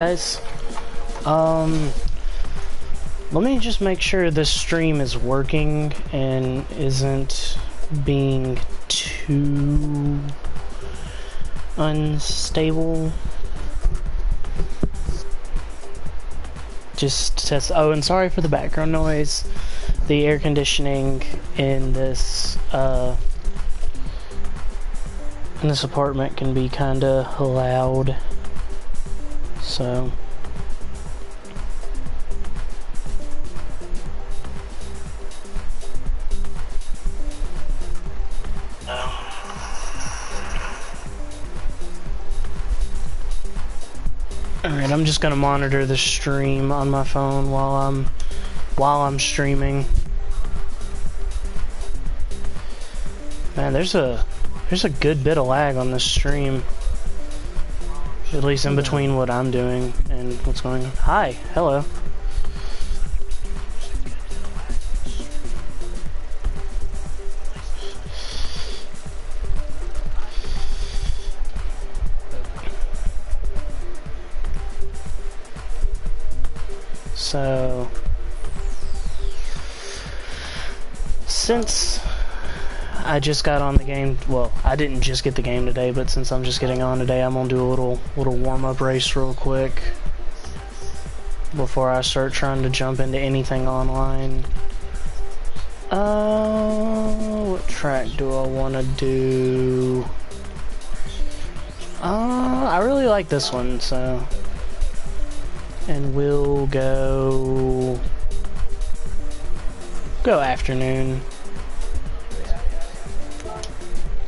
Guys, let me just make sure this stream is working and isn't being too unstable. Just test. Oh, and sorry for the background noise. The air conditioning in this apartment can be kinda loud. So alright, I'm just gonna monitor the stream on my phone while I'm streaming. Man, there's a good bit of lag on this stream. At least in between what I'm doing and what's going on. Hi, hello. So, since I just got on the game, well, I didn't just get the game today, but since I'm just getting on today, I'm gonna do a little warm-up race real quick before I start trying to jump into anything online. What track do I want to do? I really like this one, so, and we'll go afternoon.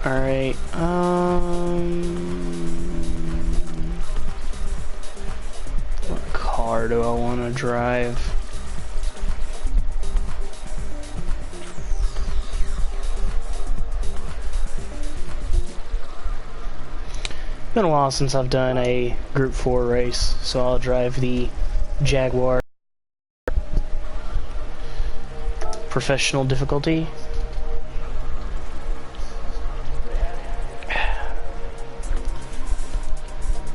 Alright, what car do I want to drive? Been a while since I've done a Group 4 race, so I'll drive the Jaguar Professional difficulty.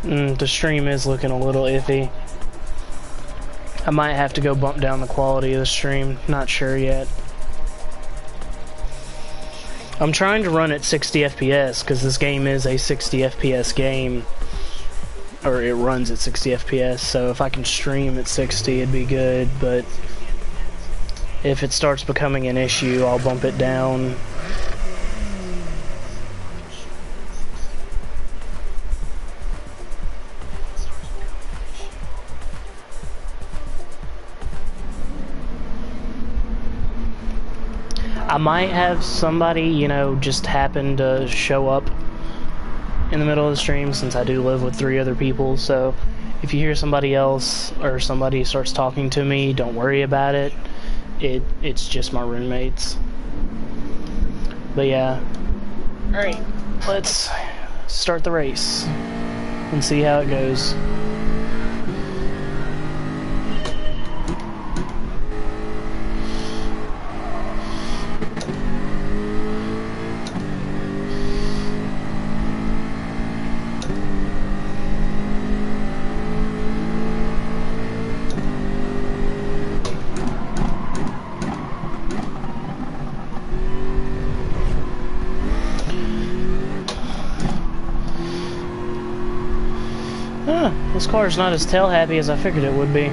The stream is looking a little iffy. I might have to go bump down the quality of the stream, not sure yet. I'm trying to run at 60 FPS because this game is a 60 FPS game, or it runs at 60 FPS, so if I can stream at 60 it'd be good, but if it starts becoming an issue I'll bump it down. I might have somebody, you know, just happen to show up in the middle of the stream since I do live with 3 other people, so if you hear somebody else or somebody starts talking to me, don't worry about it. It's just my roommates. But yeah. Alright, let's start the race and see how it goes. This car's not as tail happy as I figured it would be.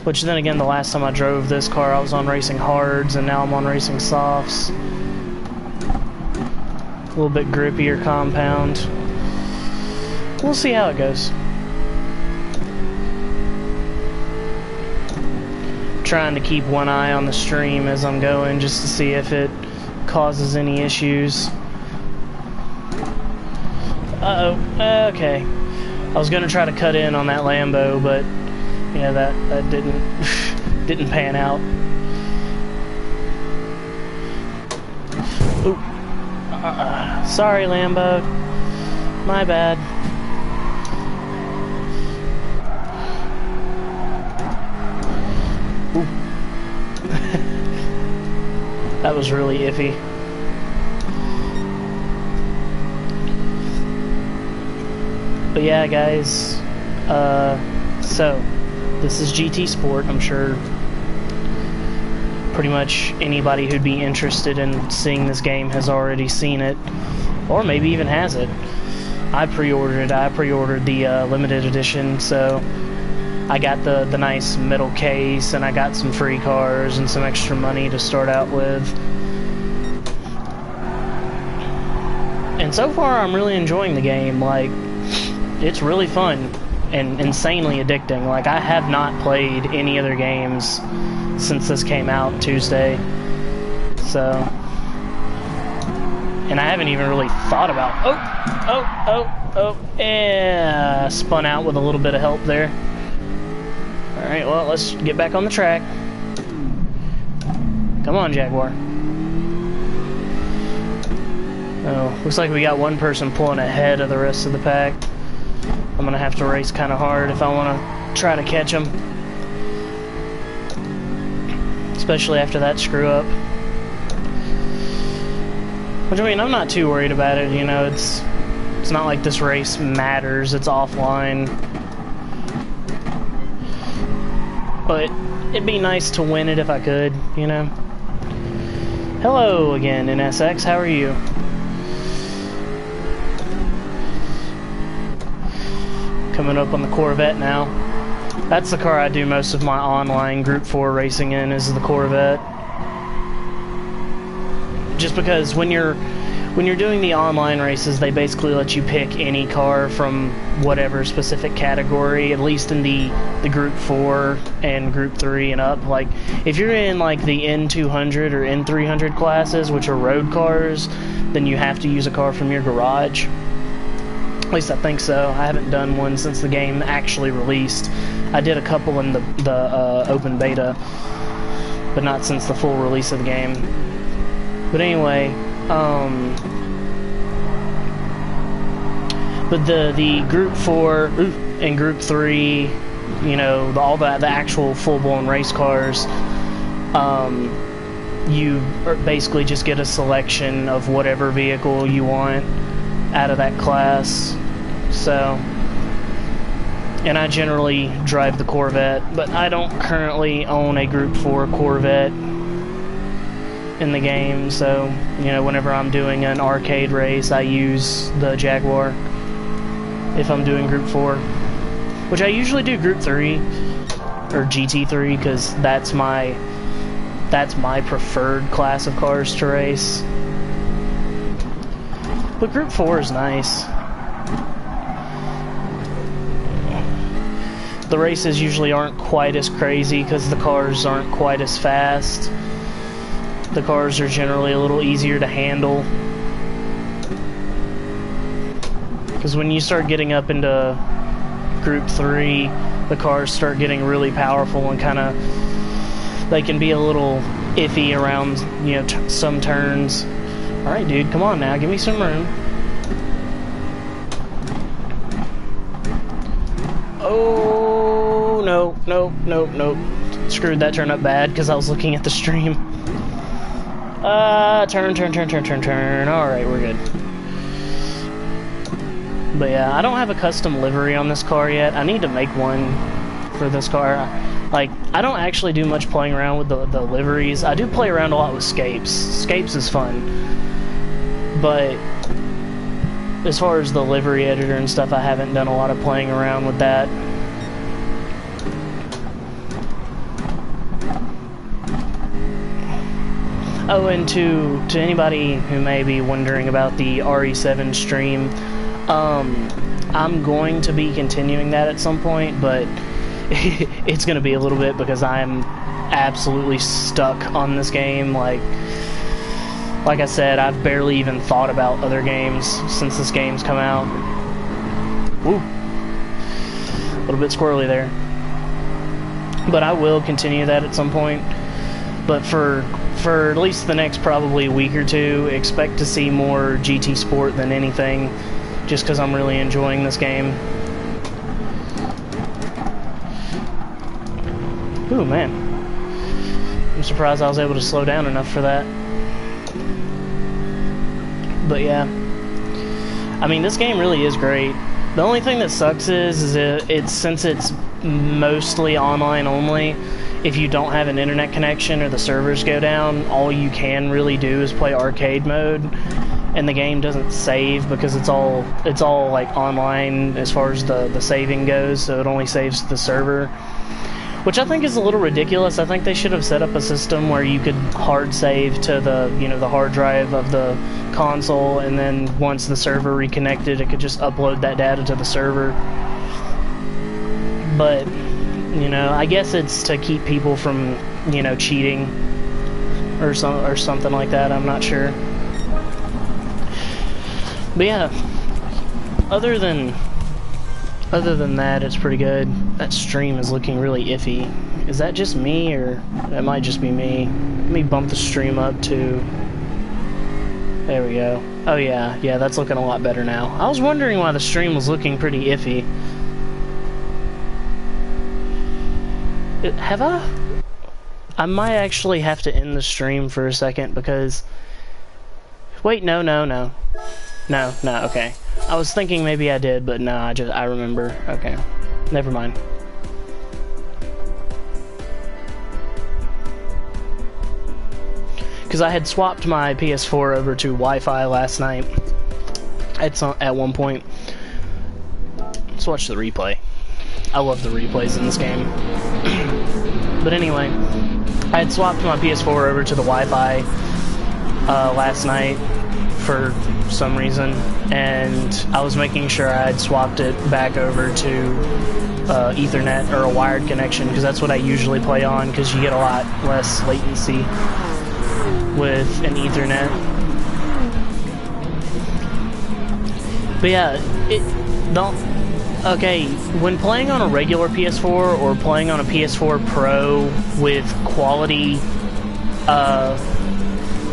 Which then again, the last time I drove this car I was on racing hards and now I'm on racing softs. A little bit grippier compound. We'll see how it goes. Trying to keep one eye on the stream as I'm going just to see if it causes any issues. Uh-oh, okay. I was gonna try to cut in on that Lambo, but yeah, that didn't pan out. Ooh. Sorry, Lambo. My bad. Ooh. That was really iffy. But yeah, guys, So, this is GT Sport. I'm sure pretty much anybody who'd be interested in seeing this game has already seen it, or maybe even has it. I pre-ordered it. I pre-ordered the limited edition, so I got the nice metal case, and I got some free cars and some extra money to start out with. And so far, I'm really enjoying the game. Like, it's really fun and insanely addicting. Like, I have not played any other games since this came out Tuesday. So, and I haven't even really thought about... Yeah, spun out with a little bit of help there. Alright, well, let's get back on the track. Come on, Jaguar. Oh, looks like we got one person pulling ahead of the rest of the pack. I'm gonna have to race kind of hard if I want to try to catch him. Especially after that screw up. Which, I mean, I'm not too worried about it, you know, it's not like this race matters, it's offline. But it'd be nice to win it if I could, you know. Hello again, NSX, how are you? Coming up on the Corvette now. That's the car I do most of my online Group 4 racing in, is the Corvette. Just because when you're doing the online races, they basically let you pick any car from whatever specific category, at least in the Group 4 and Group 3 and up. Like, if you're in like the N200 or N300 classes, which are road cars, then you have to use a car from your garage. At least I think so. I haven't done one since the game actually released. I did a couple in the open beta, but not since the full release of the game. But anyway, but the Group 4 and Group 3, you know, all the actual full-blown race cars, you basically just get a selection of whatever vehicle you want out of that class. So, and I generally drive the Corvette, but I don't currently own a Group 4 Corvette in the game, so, you know, whenever I'm doing an arcade race, I use the Jaguar if I'm doing Group 4, which I usually do Group 3 or GT3 because that's my preferred class of cars to race. But Group 4 is nice. The races usually aren't quite as crazy because the cars aren't quite as fast. The cars are generally a little easier to handle. Because when you start getting up into Group 3, the cars start getting really powerful and kind of... they can be a little iffy around, you know, some turns. Alright, dude, come on now, give me some room. Oh, no. Screwed that turn up bad because I was looking at the stream. Turn. Alright, we're good. But yeah, I don't have a custom livery on this car yet. I need to make one for this car. Like, I don't actually do much playing around with the liveries. I do play around a lot with Scapes. Scapes is fun. But as far as the livery editor and stuff, I haven't done a lot of playing around with that. Oh, and to anybody who may be wondering about the RE7 stream, I'm going to be continuing that at some point, but it's going to be a little bit because I'm absolutely stuck on this game. Like I said, I've barely even thought about other games since this game's come out. Woo! A little bit squirrely there. But I will continue that at some point. But for at least the next probably week or two, expect to see more GT Sport than anything, just because I'm really enjoying this game. Ooh, man. I'm surprised I was able to slow down enough for that. But yeah. I mean, this game really is great. The only thing that sucks is it's since it's mostly online only, if you don't have an internet connection or the servers go down, all you can really do is play arcade mode, and the game doesn't save because it's all like online as far as the saving goes, so it only saves to the server. Which I think is a little ridiculous. I think they should have set up a system where you could hard save to the, you know, the hard drive of the console, and then once the server reconnected, it could just upload that data to the server. But, you know, I guess it's to keep people from, you know, cheating or something like that. I'm not sure. But yeah, other than that, it's pretty good. That stream is looking really iffy. Is that just me, or that might just be me? Let me bump the stream up to... There we go. Oh yeah, that's looking a lot better now. I was wondering why the stream was looking pretty iffy. Have I? I might actually have to end the stream for a second because... Wait, no, okay. I was thinking maybe I did, but no, I remember. Okay. Never mind. Because I had swapped my PS4 over to Wi-Fi last night at one point. Let's watch the replay. I love the replays in this game. But anyway, I had swapped my PS4 over to the Wi-Fi last night for some reason, and I was making sure I had swapped it back over to Ethernet or a wired connection, because that's what I usually play on, because you get a lot less latency with an Ethernet. But yeah, okay, when playing on a regular PS4 or playing on a PS4 Pro with quality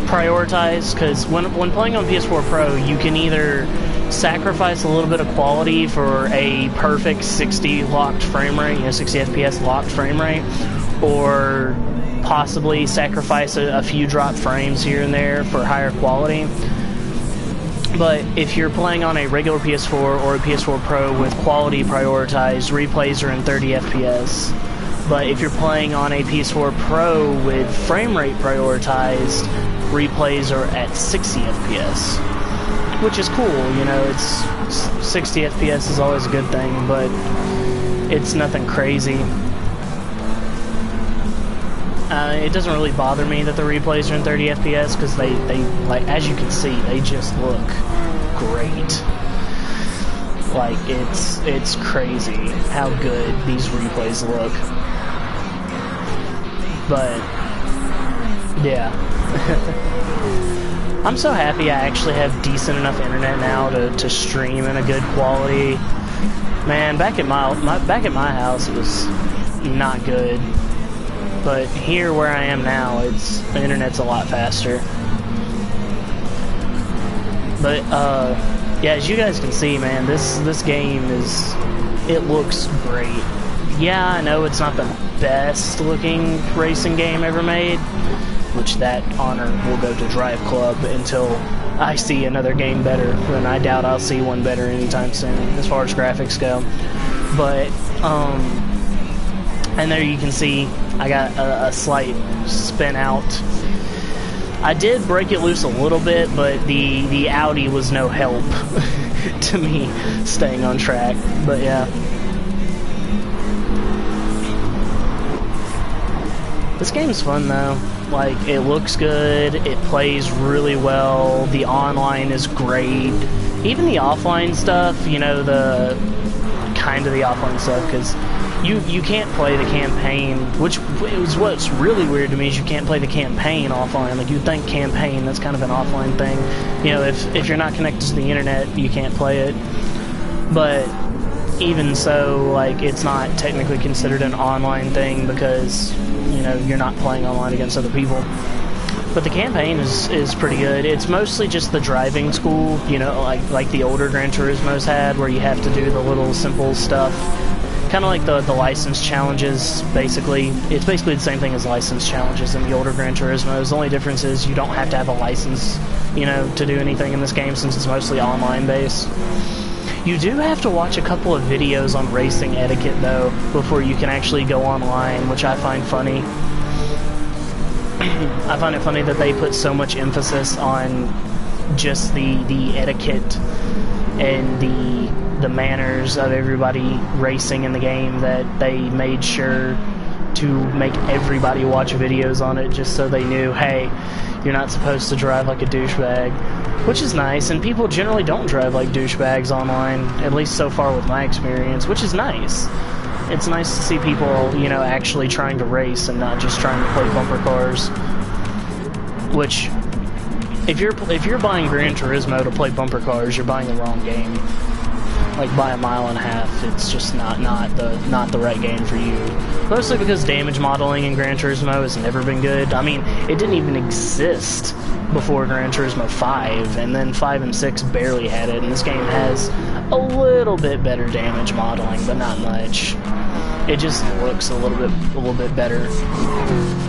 prioritized, because when playing on PS4 Pro, you can either sacrifice a little bit of quality for a perfect 60 locked frame rate, 60 FPS locked frame rate, or possibly sacrifice a few drop frames here and there for higher quality. But if you're playing on a regular PS4 or a PS4 Pro with quality prioritized, replays are in 30 FPS. But if you're playing on a PS4 Pro with frame rate prioritized, replays are at 60 FPS, which is cool. You know, it's 60 FPS is always a good thing, but it's nothing crazy. It doesn't really bother me that the replays are in 30 FPS, because they like, as you can see, they just look great. Like, it's crazy how good these replays look. But yeah. I'm so happy I actually have decent enough internet now to stream in a good quality. Man, back at my house it was not good. But here where I am now, the internet's a lot faster. But yeah, as you guys can see, man, this game it looks great. Yeah, I know it's not the best looking racing game ever made, which that honor will go to Drive Club until I see another game better, and I doubt I'll see one better anytime soon as far as graphics go. But and there you can see I got a slight spin out. I did break it loose a little bit, but the Audi was no help to me staying on track. But yeah. This game's fun though. Like, it looks good, it plays really well, the online is great. Even the offline stuff, you know, the offline stuff, because you can't play the campaign, which is what's really weird to me, is you can't play the campaign offline. Like, you'd think campaign, that's kind of an offline thing. You know, if you're not connected to the internet, you can't play it. But even so, like, it's not technically considered an online thing because, you know, you're not playing online against other people. But the campaign is pretty good. It's mostly just the driving school, you know, like the older Gran Turismo's had, where you have to do the little simple stuff. Kind of like the license challenges, basically. It's basically the same thing as license challenges in the older Gran Turismos. The only difference is you don't have to have a license, you know, to do anything in this game, since it's mostly online based. You do have to watch a couple of videos on racing etiquette, though, before you can actually go online, which I find funny. I find it funny that they put so much emphasis on just the etiquette and the manners of everybody racing in the game, that they made sure to make everybody watch videos on it just so they knew, hey, you're not supposed to drive like a douchebag. Which is nice, and people generally don't drive like douchebags online, at least so far with my experience, which is nice. It's nice to see people, you know, actually trying to race and not just trying to play bumper cars. Which, if you're buying Gran Turismo to play bumper cars, you're buying the wrong game. Like by a mile and a half, it's just not the right game for you. Mostly because damage modeling in Gran Turismo has never been good. I mean, it didn't even exist before Gran Turismo 5, and then 5 and 6 barely had it, and this game has a little bit better damage modeling, but not much. It just looks a little bit better,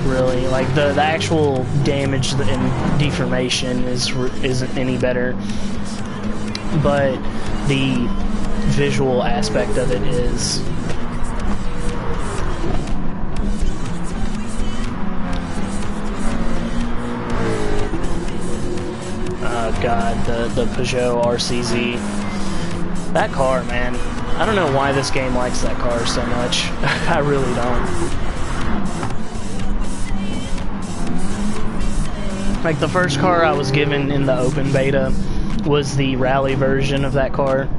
really. Like the actual damage and deformation isn't any better, but the visual aspect of it is. Oh god, the Peugeot RCZ. That car, man. I don't know why this game likes that car so much. I really don't. Like, the first car I was given in the open beta was the rally version of that car.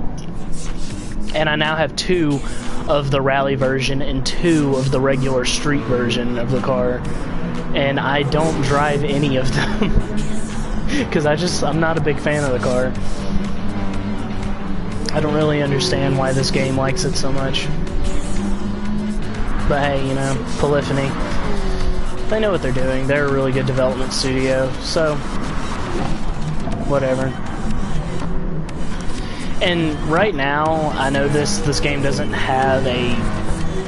And I now have 2 of the rally version and 2 of the regular street version of the car. And I don't drive any of them. Because I'm not a big fan of the car. I don't really understand why this game likes it so much. But hey, you know, Polyphony, they know what they're doing. They're a really good development studio, so whatever. And right now, I know this game doesn't have a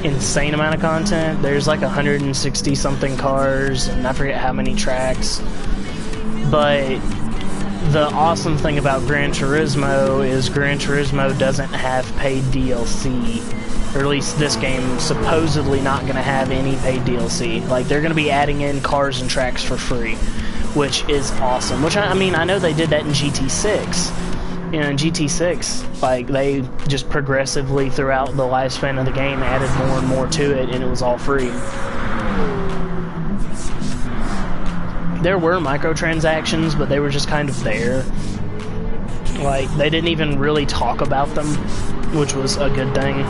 insane amount of content. There's like 160 something cars, and I forget how many tracks. But the awesome thing about Gran Turismo is Gran Turismo doesn't have paid DLC. Or at least this game supposedly not going to have any paid DLC. Like, they're going to be adding in cars and tracks for free, which is awesome. Which, I mean, I know they did that in GT6. You know, in GT6, like, they just progressively throughout the lifespan of the game added more and more to it, and it was all free. There were microtransactions, but they were just kind of there. Like, they didn't even really talk about them, which was a good thing.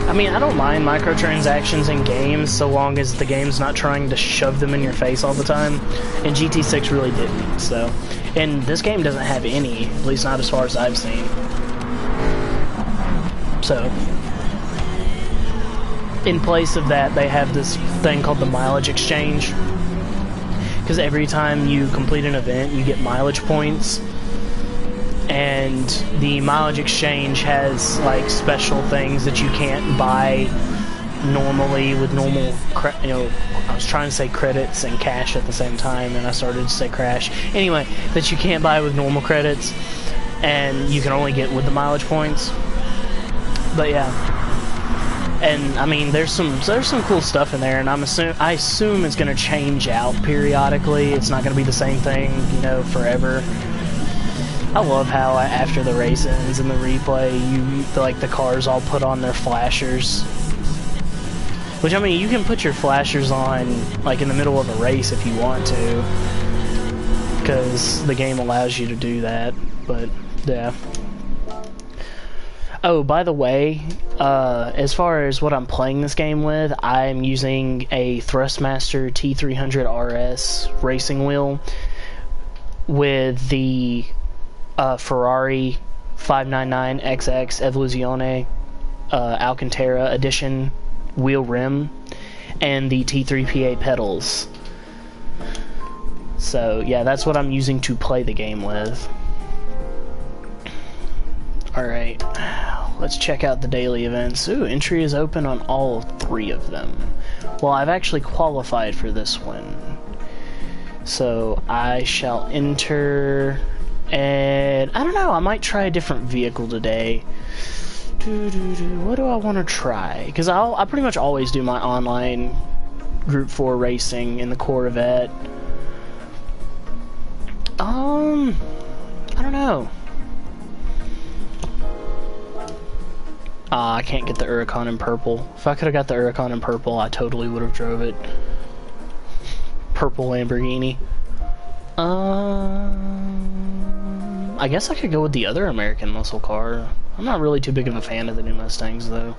I mean, I don't mind microtransactions in games so long as the game's not trying to shove them in your face all the time. And GT6 really didn't, so. And this game doesn't have any, at least not as far as I've seen. So, in place of that, they have this thing called the mileage exchange. Because every time you complete an event, you get mileage points. And the mileage exchange has, like, special things that you can't buy normally with normal, you know, I was trying to say credits and cash at the same time, and I started to say crash. Anyway, that you can't buy with normal credits, and you can only get with the mileage points. But yeah. And I mean, there's some cool stuff in there, and I assume it's going to change out periodically. It's not going to be the same thing, you know, forever. I love how after the race ends in the replay, the cars all put on their flashers. Which, I mean, you can put your flashers on, like, in the middle of a race if you want to, because the game allows you to do that. But yeah. Oh, by the way, as far as what I'm playing this game with, I'm using a Thrustmaster T300 RS racing wheel with the Ferrari 599XX Evoluzione Alcantara edition wheel rim and the T3PA pedals. So yeah, that's what I'm using to play the game with. Alright, let's check out the daily events. Ooh, entry is open on all 3 of them. Well, I've actually qualified for this one. So I shall enter, and I don't know, I might try a different vehicle today. What do I want to try? Because I pretty much always do my online Group 4 racing in the Corvette. I don't know. I can't get the Huracan in purple. If I could have got the Huracan in purple, I totally would have drove it. Purple Lamborghini. I guess I could go with the other American muscle car. I'm not really too big of a fan of the new Mustangs, though.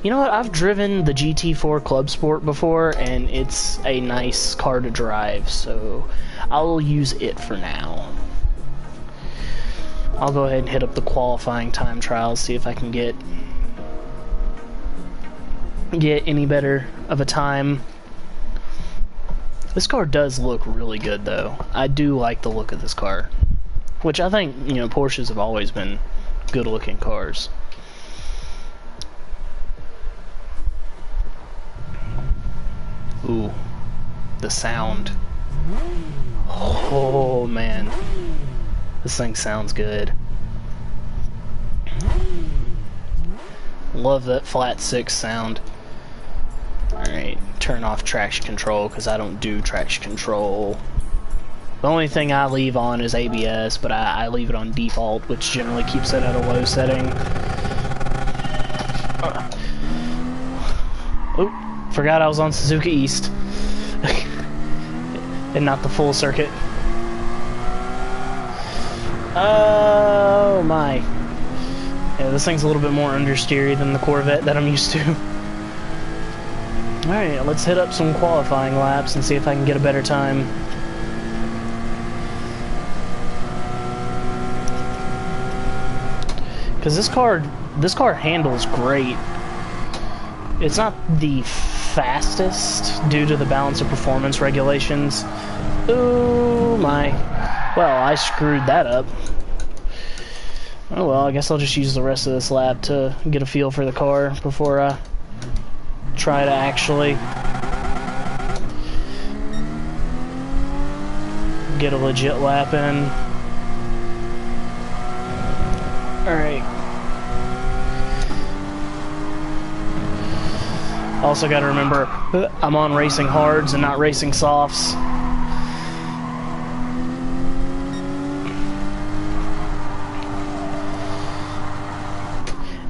You know what? I've driven the GT4 Club Sport before, and it's a nice car to drive, so I'll use it for now. I'll go ahead and hit up the qualifying time trials, see if I can get any better of a time. This car does look really good, though. I do like the look of this car, which I think, you know, Porsches have always been good-looking cars. Ooh, the sound. Oh, man. This thing sounds good. Love that flat 6 sound. Alright, turn off traction control because I don't do traction control. The only thing I leave on is ABS, but I leave it on default, which generally keeps it at a low setting. Oh, forgot I was on Suzuka East. And not the full circuit. Oh my. Yeah, this thing's a little bit more understeery than the Corvette that I'm used to. Alright, let's hit up some qualifying laps and see if I can get a better time. Because this car handles great. It's not the fastest due to the balance of performance regulations. Oh my. Well, I screwed that up. Oh well, I guess I'll just use the rest of this lap to get a feel for the car before I try to actually get a legit lap in. Alright. Also gotta remember, I'm on racing hards and not racing softs.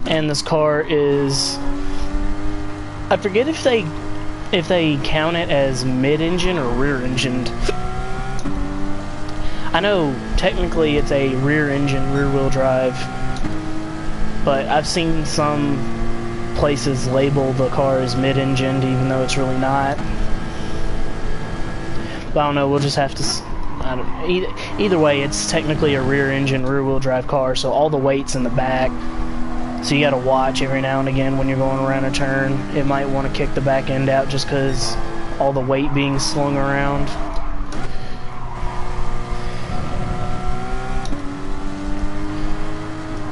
And this car is, I forget if they count it as mid-engine or rear-engined. I know technically it's a rear-engine, rear-wheel drive, but I've seen some places label the car as mid-engined even though it's really not. But I don't know, we'll just have to, either way, it's technically a rear-engine, rear-wheel drive car, so all the weight's in the back. So you gotta watch every now and again when you're going around a turn. It might want to kick the back end out just because all the weight being slung around.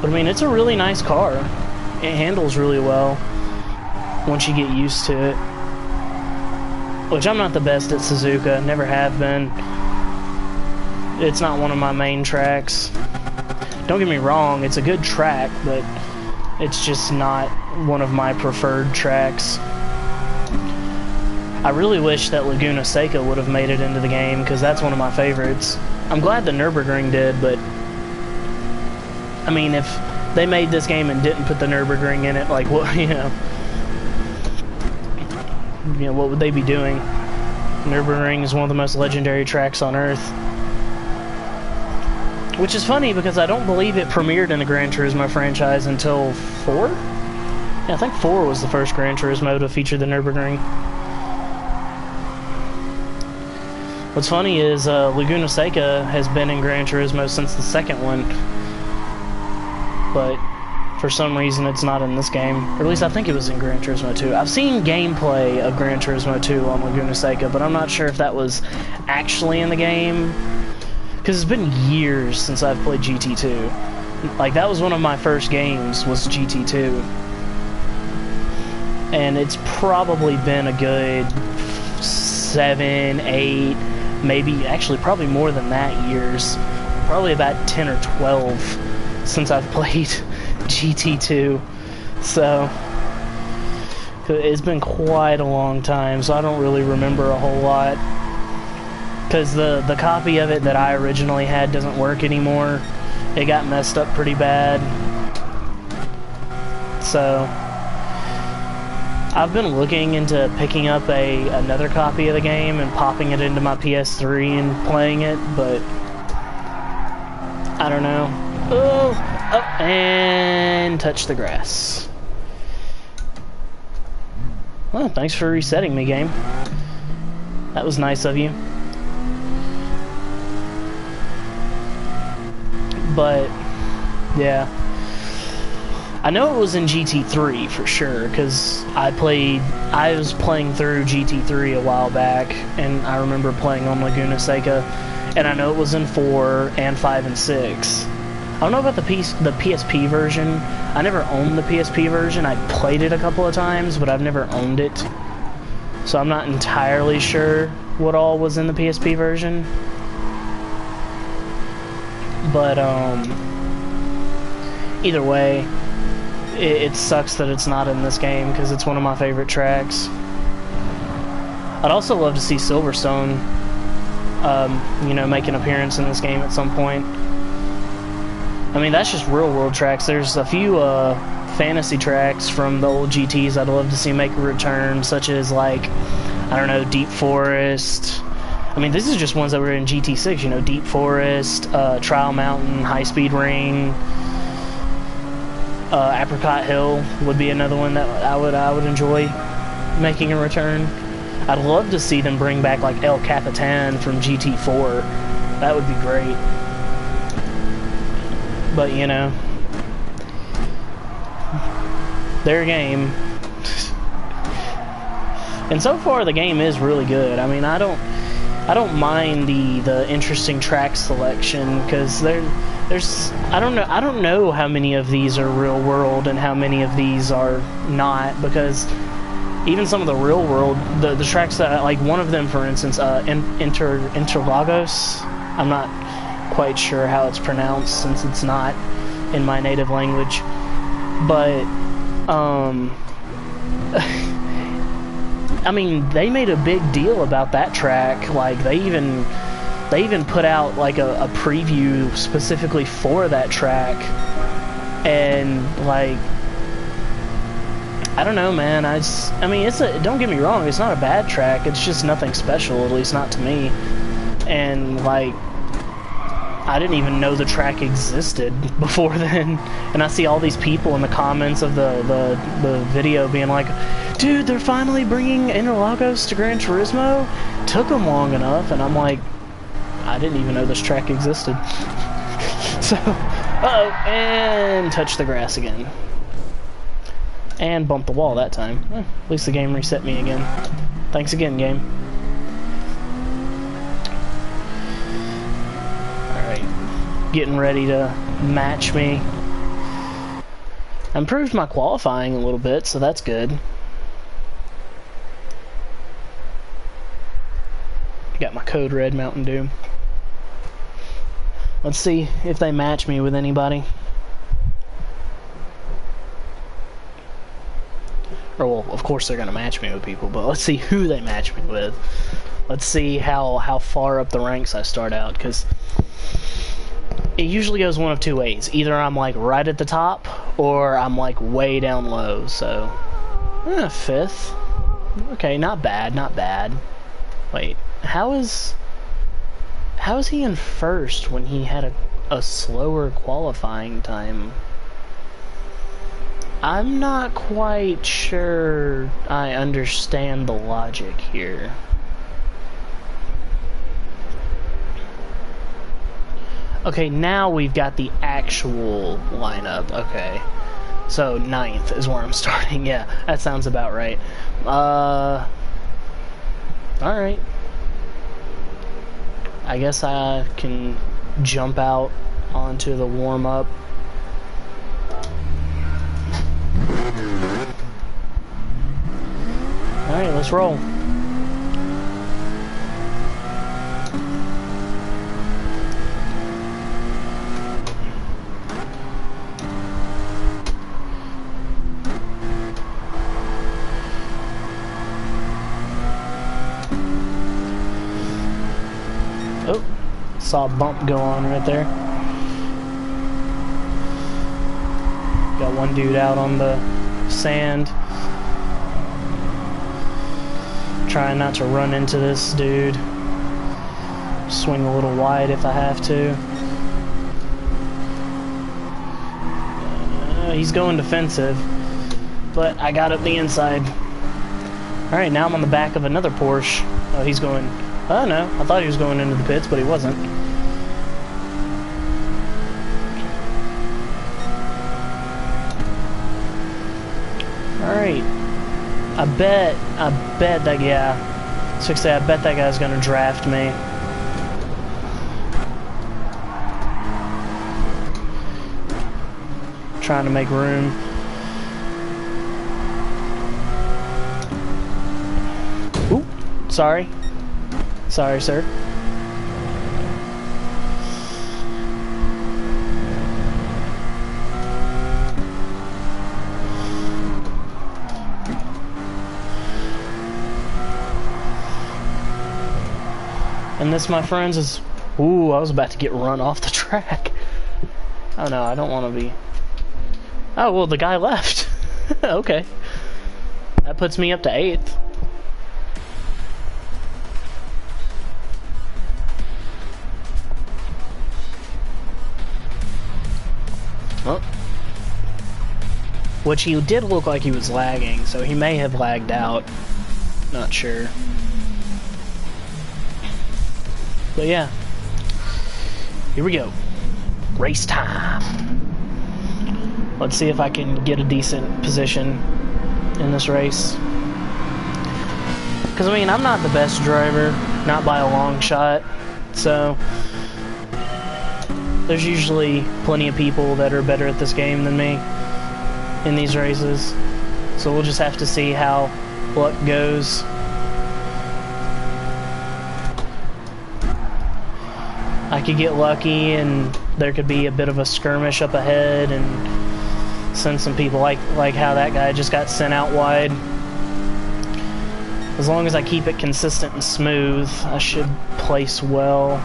But I mean, it's a really nice car. It handles really well once you get used to it. Which I'm not the best at Suzuka, never have been. It's not one of my main tracks. Don't get me wrong, it's a good track, but it's just not one of my preferred tracks. I really wish that Laguna Seca would have made it into the game, because that's one of my favorites. I'm glad the Nürburgring did, but I mean, if they made this game and didn't put the Nürburgring in it, like, what, you know, what would they be doing? Nürburgring is one of the most legendary tracks on Earth. Which is funny because I don't believe it premiered in the Gran Turismo franchise until 4? Yeah, I think 4 was the first Gran Turismo to feature the Nürburgring. What's funny is Laguna Seca has been in Gran Turismo since the second one. But for some reason it's not in this game. Or at least I think it was in Gran Turismo 2. I've seen gameplay of Gran Turismo 2 on Laguna Seca, but I'm not sure if that was actually in the game. Because it's been years since I've played GT2. Like, that was one of my first games, was GT2. And it's probably been a good 7, 8, maybe, actually probably more than that years probably about 10 or 12 since I've played GT2. So it's been quite a long time, so I don't really remember a whole lot. Because the copy of it that I originally had doesn't work anymore. It got messed up pretty bad. So I've been looking into picking up another copy of the game and popping it into my PS3 and playing it, but I don't know. Oh, and touch the grass. Well, thanks for resetting me, game. That was nice of you. But yeah, I know it was in GT3 for sure, because I was playing through GT3 a while back, and I remember playing on Laguna Seca, and I know it was in 4 and 5 and 6. I don't know about the PSP version. I never owned the PSP version. I played it a couple of times, but I've never owned it. So I'm not entirely sure what all was in the PSP version. But either way, it sucks that it's not in this game, because it's one of my favorite tracks. I'd also love to see Silverstone, you know, make an appearance in this game at some point. I mean, that's just real world tracks. There's a few fantasy tracks from the old GTs I'd love to see make a return, such as, like, I don't know, Deep Forest. I mean, this is just ones that were in GT6, you know, Deep Forest, Trial Mountain, High Speed Ring, Apricot Hill would be another one that I would enjoy making a return. I'd love to see them bring back, like, El Capitan from GT4. That would be great. But, you know, their game. And so far the game is really good. I mean, I don't mind the interesting track selection, because there's I don't know how many of these are real world and how many of these are not, because even some of the real world, the tracks that, like, one of them, for instance, Interlagos, I'm not quite sure how it's pronounced since it's not in my native language, but I mean, they made a big deal about that track. Like, they even put out, like, a preview specifically for that track, and, like, I don't know, man. I mean, don't get me wrong, it's not a bad track. It's just nothing special, at least not to me. And, like, I didn't even know the track existed before then. And I see all these people in the comments of the video being like, dude, they're finally bringing Interlagos to Gran Turismo? Took them long enough. And I'm like, I didn't even know this track existed. So, uh-oh, and touch the grass again. And bump the wall that time. At least the game reset me again. Thanks again, game. Getting ready to match me. I improved my qualifying a little bit, so that's good. Got my Code Red Mountain Dew. Let's see if they match me with anybody. Or, well, of course they're gonna match me with people, but let's see who they match me with. Let's see how far up the ranks I start out, because it usually goes one of two ways. Either I'm, like, right at the top, or I'm, like, way down low, so... 5th. Okay, not bad, not bad. Wait, how is he in 1st when he had a slower qualifying time? I'm not quite sure I understand the logic here. Okay, now we've got the actual lineup. Okay. So, 9th is where I'm starting. Yeah, that sounds about right. Alright. I guess I can jump out onto the warm-up. Alright, let's roll. Saw a bump go on right there. Got one dude out on the sand. Trying not to run into this dude. Swing a little wide if I have to. He's going defensive, but I got up the inside. Alright, now I'm on the back of another Porsche. Oh, he's going... Oh, no. I thought he was going into the pits, but he wasn't. Alright. I bet that, yeah. 60, I bet that guy's gonna draft me. Trying to make room. Ooh, sorry. Sorry, sir. And this, my friends, is... Ooh, I was about to get run off the track. Oh no, I don't want to be... Oh, well, the guy left. Okay. That puts me up to 8th. Well. Which he did look like he was lagging, so he may have lagged out. Not sure. But yeah. Here we go. Race time. Let's see if I can get a decent position in this race. Because, I mean, I'm not the best driver, not by a long shot, so there's usually plenty of people that are better at this game than me in these races. So we'll just have to see how luck goes. I could get lucky and there could be a bit of a skirmish up ahead and send some people like how that guy just got sent out wide. As long as I keep it consistent and smooth, I should place well.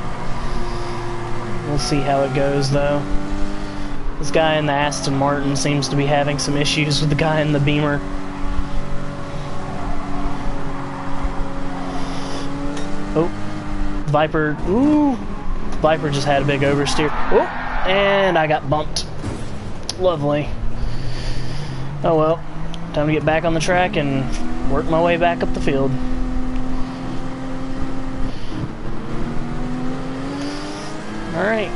We'll see how it goes though. This guy in the Aston Martin seems to be having some issues with the guy in the Beamer. Oh, Viper, ooh. Viper just had a big oversteer. Oh, and I got bumped. Lovely. Oh well, time to get back on the track and work my way back up the field. Alright.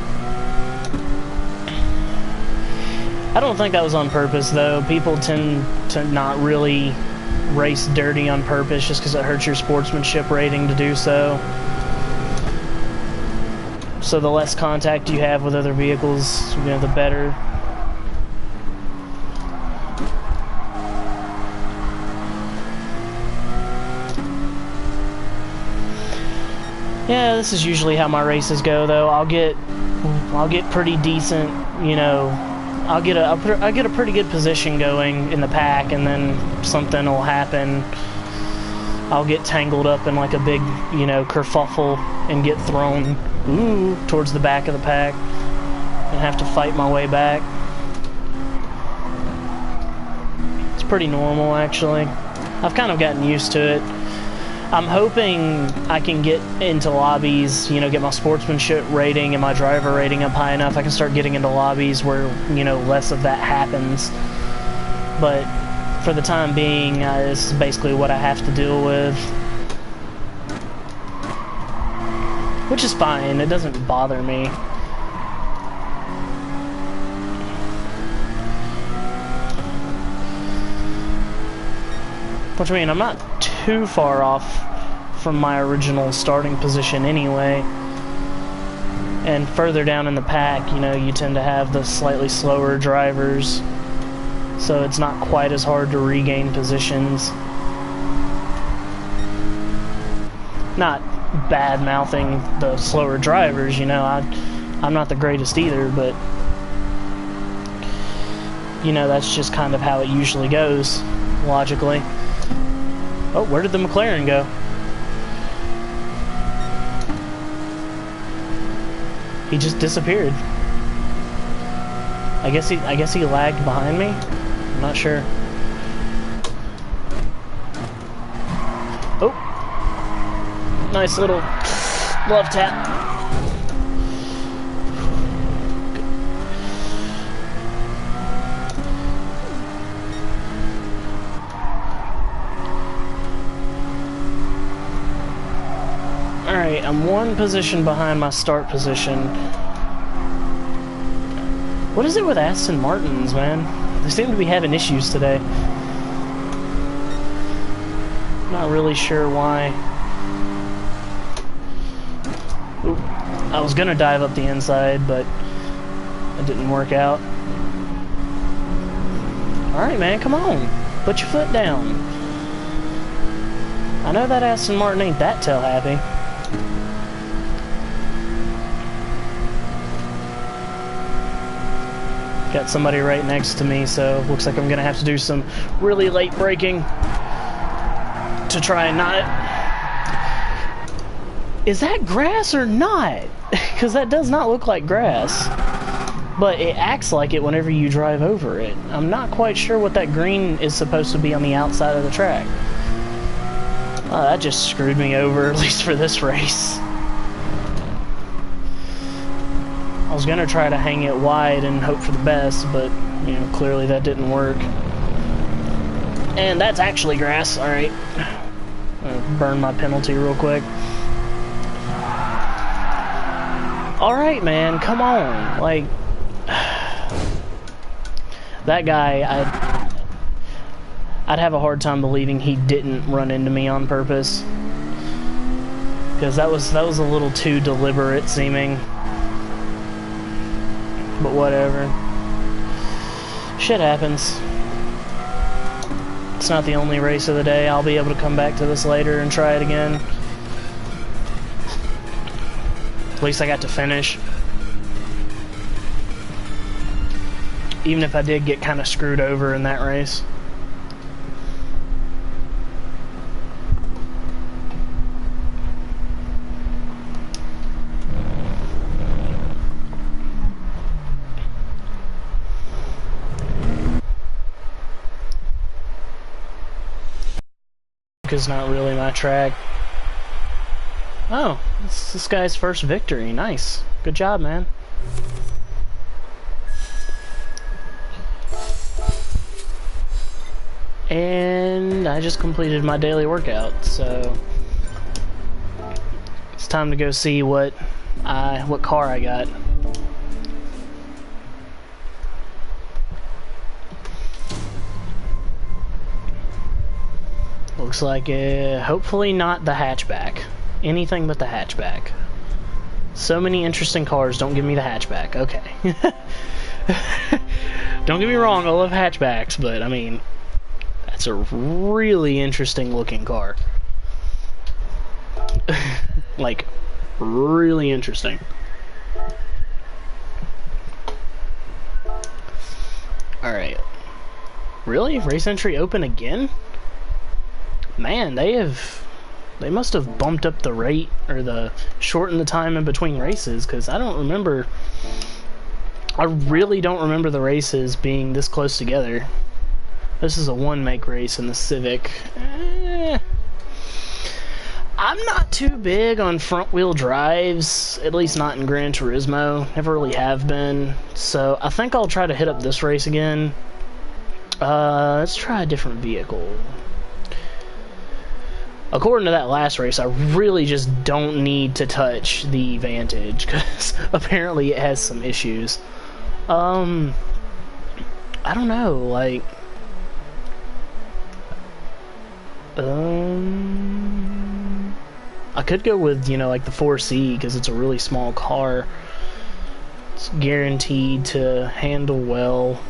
I don't think that was on purpose though. People tend to not really race dirty on purpose just because it hurts your sportsmanship rating to do so. So the less contact you have with other vehicles, you know, the better. Yeah, this is usually how my races go, though. I'll get pretty decent, you know. I'll get a pretty good position going in the pack, and then something will happen. I'll get tangled up in like a big, you know, kerfuffle and get thrown, towards the back of the pack, and have to fight my way back. It's pretty normal, actually. I've kind of gotten used to it. I'm hoping I can get into lobbies, you know, get my sportsmanship rating and my driver rating up high enough I can start getting into lobbies where, you know, less of that happens. But for the time being, this is basically what I have to deal with. Which is fine, it doesn't bother me. Which, I mean, I'm not too far off from my original starting position anyway. And further down in the pack, you know, you tend to have the slightly slower drivers, so it's not quite as hard to regain positions. Not bad-mouthing the slower drivers, you know, I'm not the greatest either, but, you know, that's just kind of how it usually goes, logically. Oh, where did the McLaren go? He just disappeared. I guess he lagged behind me. I'm not sure. Oh. Nice little love tap. Alright, I'm one position behind my start position. What is it with Aston Martins, man? They seem to be having issues today. Not really sure why. Oop. I was gonna dive up the inside, but it didn't work out. Alright, man, come on. Put your foot down. I know that Aston Martin ain't that tail happy. Got somebody right next to me, so looks like I'm gonna have to do some really late braking to try and not... Is that grass or not? Because that does not look like grass. But it acts like it whenever you drive over it. I'm not quite sure what that green is supposed to be on the outside of the track. That just screwed me over, at least for this race. I was gonna try to hang it wide and hope for the best, but, you know, clearly that didn't work. And that's actually grass, alright. Burn my penalty real quick. Alright, man, come on. Like, that guy, I'd have a hard time believing he didn't run into me on purpose. Because that was a little too deliberate seeming. But whatever. Shit happens. It's not the only race of the day. I'll be able to come back to this later and try it again. At least I got to finish. Even if I did get kind of screwed over in that race. Is not really my track. Oh, this guy's first victory. Nice. Good job, man. And I just completed my daily workout, so it's time to go see what car I got. Looks like hopefully not the hatchback. Anything but the hatchback. So many interesting cars, don't give me the hatchback. Okay. Don't get me wrong, I love hatchbacks, but I mean, that's a really interesting looking car. Like, really interesting. Alright. Really? Race entry open again? Man, they must have bumped up the rate, or shortened the time in between races, because I really don't remember the races being this close together. This is a one-make race in the Civic. I'm not too big on front-wheel drives, at least not in Gran Turismo. Never really have been, so I think I'll try to hit up this race again. Let's try a different vehicle. According to that last race, I really just don't need to touch the Vantage, because apparently it has some issues. I don't know, like... I could go with, you know, like the 4C, because it's a really small car. It's guaranteed to handle well.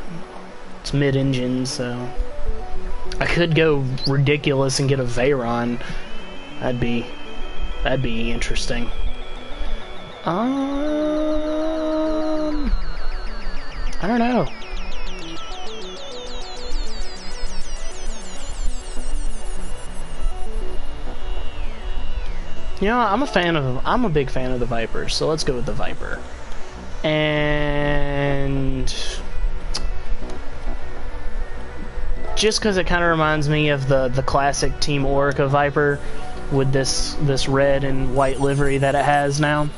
It's mid-engine, so... I could go ridiculous and get a Veyron. That'd be interesting. I don't know. You know, I'm a big fan of the Viper, so let's go with the Viper. And just because it kind of reminds me of the classic Team Orica Viper with this red and white livery that it has now,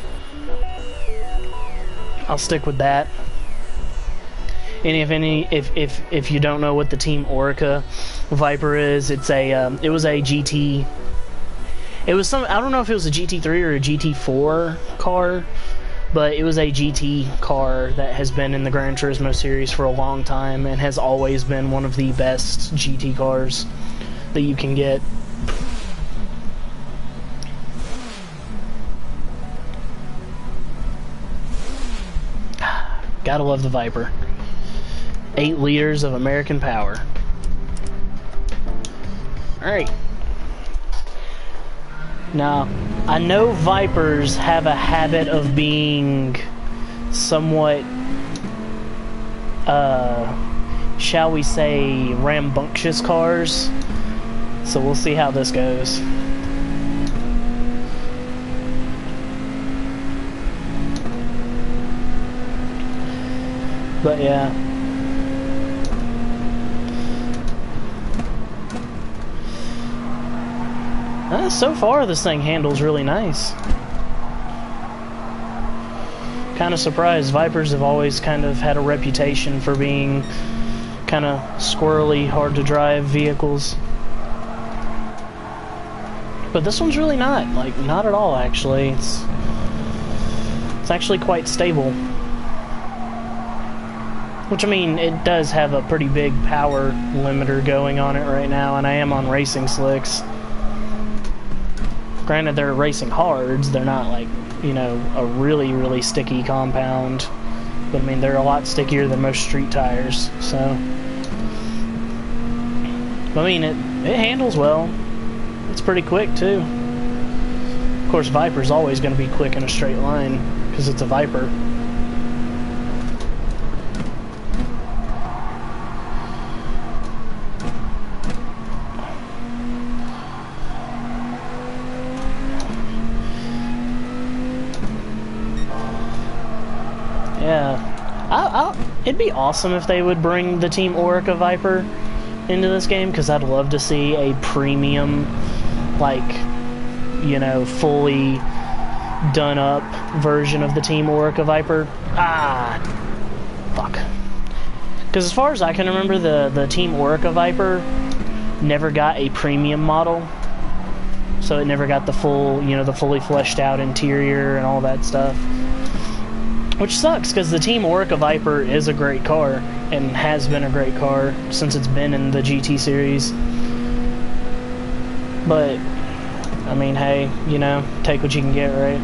I'll stick with that. And if you don't know what the Team Orica Viper is, it was a GT. It was I don't know if it was a GT3 or a GT4 car, but it was a GT car that has been in the Gran Turismo series for a long time and has always been one of the best GT cars that you can get. Gotta love the Viper. 8 liters of American power. Alright. Now, I know Vipers have a habit of being somewhat, shall we say, rambunctious cars. So we'll see how this goes. But yeah. So far this thing handles really nice. Kind of surprised. Vipers have always kind of had a reputation for being kind of squirrely, hard to drive vehicles. But this one's really not. Like, not at all, actually. It's actually quite stable. Which, I mean, it does have a pretty big power limiter going on it right now, and I am on racing slicks. Granted, they're racing hards. They're not, like, you know, a really, really sticky compound. But, I mean, they're a lot stickier than most street tires, so... I mean, it handles well. It's pretty quick, too. Of course, Viper's always going to be quick in a straight line, because it's a Viper. Yeah, it'd be awesome if they would bring the Team Orica Viper into this game, because I'd love to see a premium, like, you know, fully done up version of the Team Orica Viper. Fuck. Because as far as I can remember, the Team Orica Viper never got a premium model, so it never got the full, you know, the fully fleshed out interior and all that stuff. Which sucks, because the Team Orica Viper is a great car, and has been a great car since it's been in the GT series. But, I mean, hey, you know, take what you can get, right?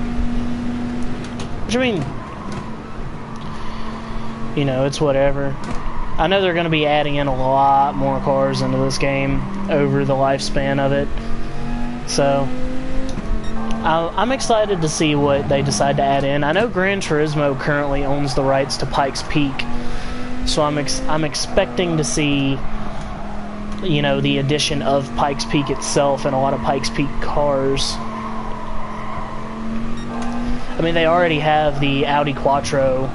Which, I mean, you know, it's whatever. I know they're going to be adding in a lot more cars into this game over the lifespan of it. So... I'm excited to see what they decide to add in. I know Gran Turismo currently owns the rights to Pikes Peak, so I'm expecting to see, you know, the addition of Pikes Peak itself and a lot of Pikes Peak cars. I mean, they already have the Audi Quattro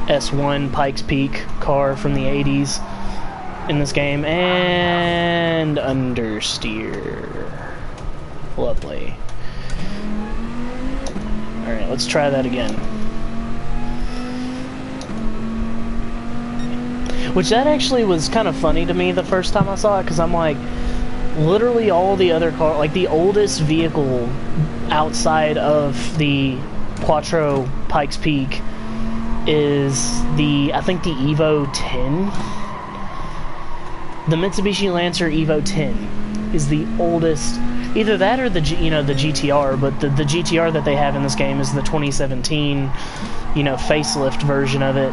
S1 Pikes Peak car from the 80s in this game, and understeer. Lovely. Alright, let's try that again. Which, that actually was kind of funny to me the first time I saw it, because I'm like, literally all the other cars, like the oldest vehicle outside of the Quattro Pikes Peak is I think the Evo 10. The Mitsubishi Lancer Evo 10 is the oldest. Either that or the GTR, but the GTR that they have in this game is the 2017, you know, facelift version of it.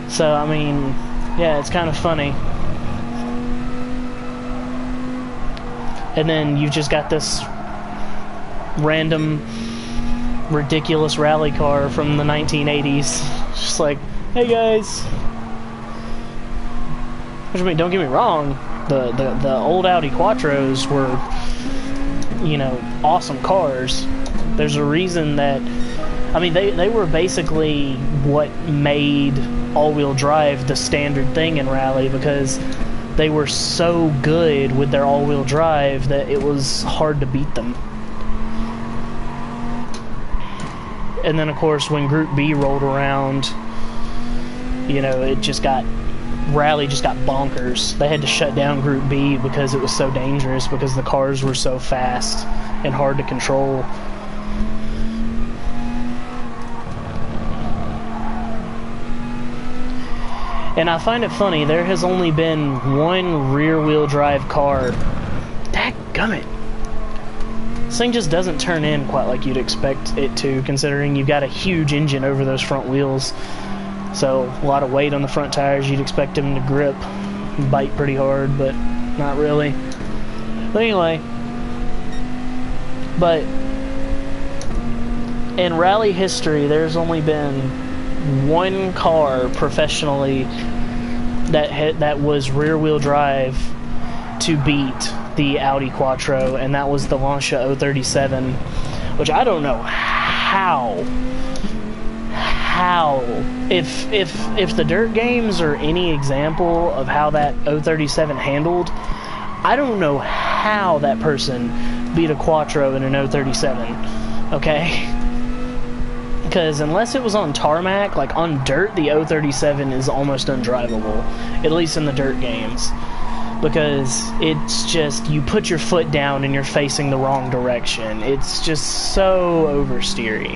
So, I mean, yeah, it's kind of funny. And then you've just got this random, ridiculous rally car from the 1980s. Just like, hey guys. Which, I mean, don't get me wrong, the old Audi Quattros were, you know, awesome cars. There's a reason that I mean, they were basically what made all-wheel drive the standard thing in Rally, because they were so good with their all-wheel drive that it was hard to beat them. And then, of course, when Group B rolled around, you know, Rally just got bonkers. They had to shut down Group B because it was so dangerous, because the cars were so fast and hard to control. And I find it funny, there has only been one rear-wheel drive car. Dadgummit. This thing just doesn't turn in quite like you'd expect it to, considering you've got a huge engine over those front wheels. So, a lot of weight on the front tires, you'd expect them to grip, bite pretty hard, but not really. But anyway. But in rally history, there's only been one car professionally that was rear-wheel drive to beat the Audi Quattro, and that was the Lancia 037, which I don't know how if the dirt games are any example of how that 037 handled, I don't know how that person beat a Quattro in an 037, okay? Because unless it was on tarmac, like on dirt, the 037 is almost undrivable, at least in the dirt games. Because it's just, you put your foot down and you're facing the wrong direction. It's just so oversteery.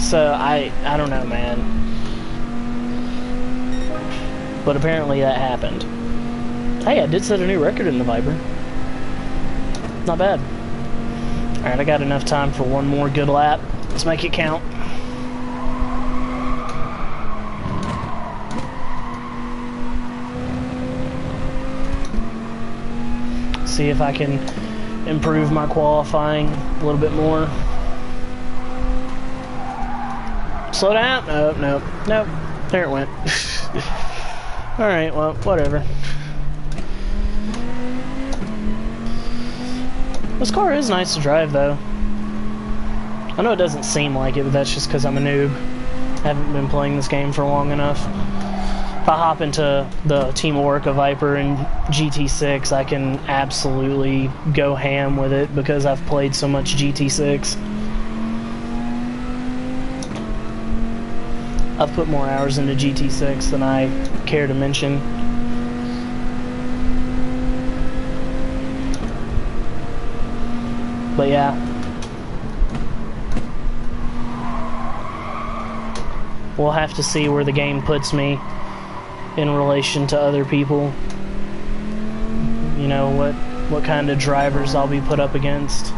So, I don't know, man. But apparently that happened. Hey, I did set a new record in the Viper. Not bad. Alright, I got enough time for one more good lap. Let's make it count. See if I can improve my qualifying a little bit more. Slow down? Nope. There it went. Alright, well, whatever. This car is nice to drive, though. I know it doesn't seem like it, but that's just because I'm a noob. I haven't been playing this game for long enough. If I hop into the Team Orca Viper and GT6, I can absolutely go ham with it because I've played so much GT6. I've put more hours into GT6 than I care to mention. But yeah. We'll have to see where the game puts me in relation to other people. You know, what kind of drivers I'll be put up against.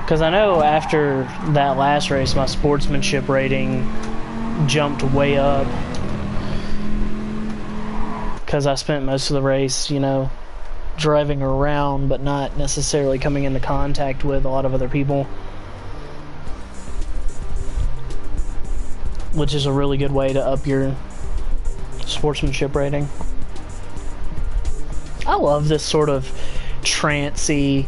Because I know after that last race, my sportsmanship rating jumped way up. Because I spent most of the race, you know, driving around, but not necessarily coming into contact with a lot of other people. Which is a really good way to up your sportsmanship rating. I love this sort of trancey,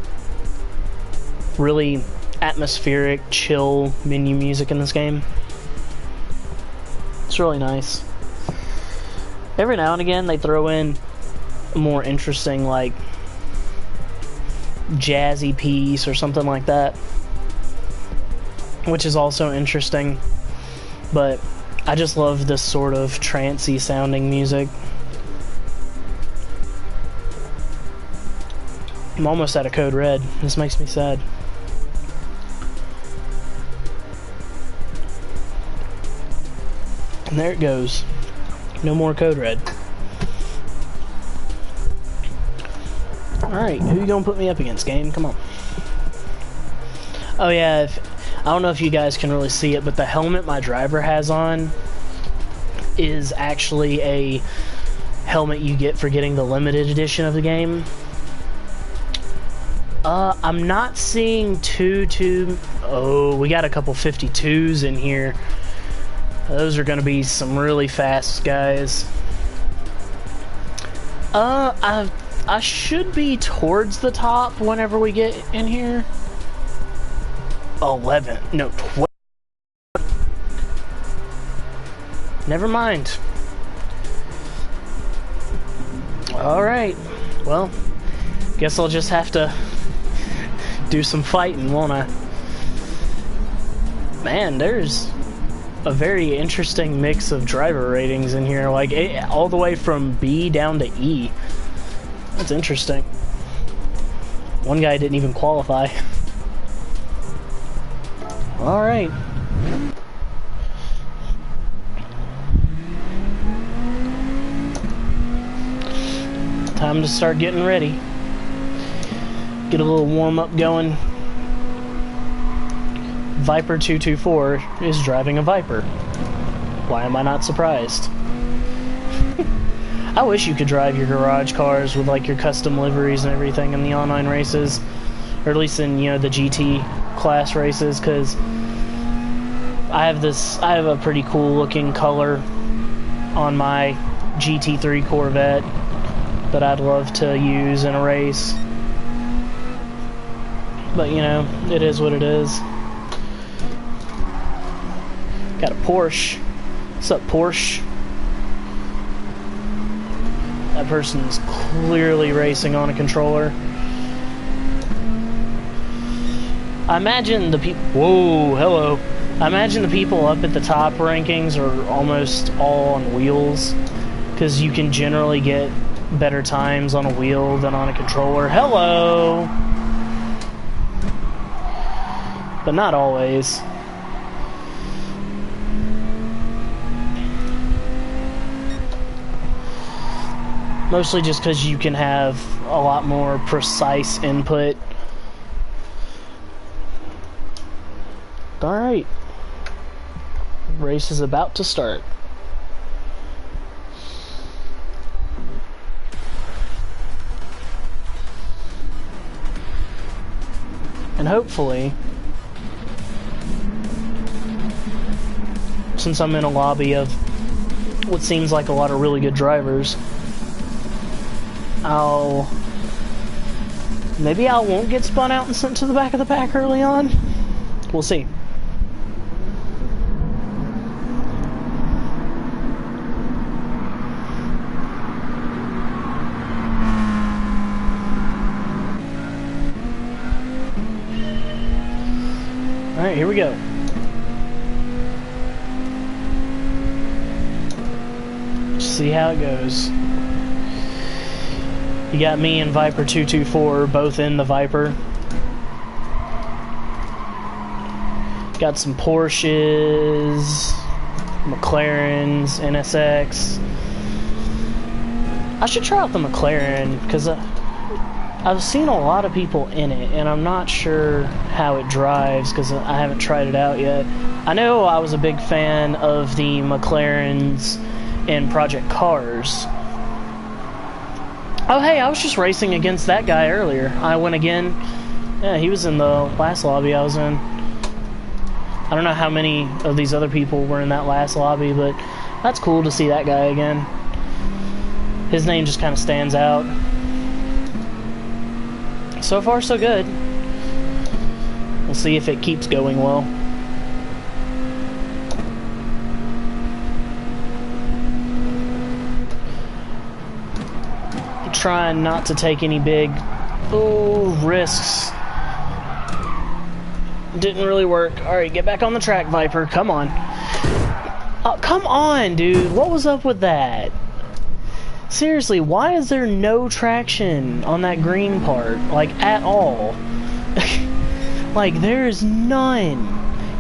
really atmospheric, chill menu music in this game. It's really nice. Every now and again they throw in a more interesting, like, jazzy piece or something like that, which is also interesting. But I just love this sort of trancey sounding music. I'm almost out of Code Red. This makes me sad. And there it goes. No more Code Red. Alright, who you gonna put me up against, game? Come on. Oh yeah, I don't know if you guys can really see it, but the helmet my driver has on is actually a helmet you get for getting the limited edition of the game. I'm not seeing oh, we got a couple 52s in here. Those are gonna be some really fast guys. I should be towards the top whenever we get in here. 11. No, 12. Never mind. Alright. Well, guess I'll just have to do some fighting, won't I? Man, there's a very interesting mix of driver ratings in here, like all the way from B down to E. That's interesting. One guy didn't even qualify. Alright. Time to start getting ready. Get a little warm-up going. Viper 224 is driving a Viper. Why am I not surprised? I wish you could drive your garage cars with like your custom liveries and everything in the online races, or at least in, you know, the GT class races, because I have a pretty cool looking color on my GT3 Corvette that I'd love to use in a race. But, you know, it is what it is. Got a Porsche. What's up, Porsche? That person's clearly racing on a controller. I imagine the people... Whoa, hello. I imagine the people up at the top rankings are almost all on wheels, because you can generally get better times on a wheel than on a controller. Hello! But not always. Mostly just because you can have a lot more precise input. Alright. Race is about to start. And hopefully, since I'm in a lobby of what seems like a lot of really good drivers, maybe I won't get spun out and sent to the back of the pack early on. We'll see. Alright, here we go. See how it goes. You got me and Viper 224 both in the Viper. Got some Porsches, McLarens, NSX. I should try out the McLaren, because I've seen a lot of people in it, and I'm not sure how it drives, because I haven't tried it out yet. I know I was a big fan of the McLarens in Project Cars. Oh hey, I was just racing against that guy earlier. I went again. Yeah, he was in the last lobby I was in. I don't know how many of these other people were in that last lobby, but that's cool to see that guy again. His name just kind of stands out. So far, so good. We'll see if it keeps going well. I'm trying not to take any big risks. Didn't really work. Alright, get back on the track, Viper. Come on. Oh, come on, dude. What was up with that? Seriously, why is there no traction on that green part? Like, at all? Like, there's none.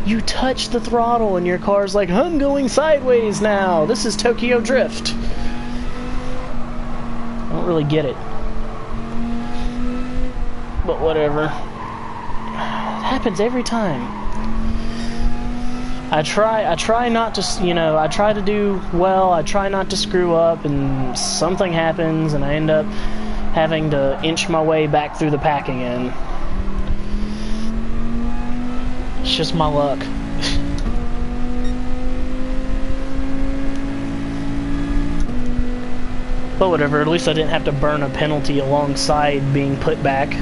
You touch the throttle and your car's like, I'm going sideways now. This is Tokyo Drift. I don't really get it. But whatever. It happens every time. I try not to, you know, I try to do well, I try not to screw up, and something happens, and I end up having to inch my way back through the pack again. It's just my luck. But whatever, at least I didn't have to burn a penalty alongside being put back.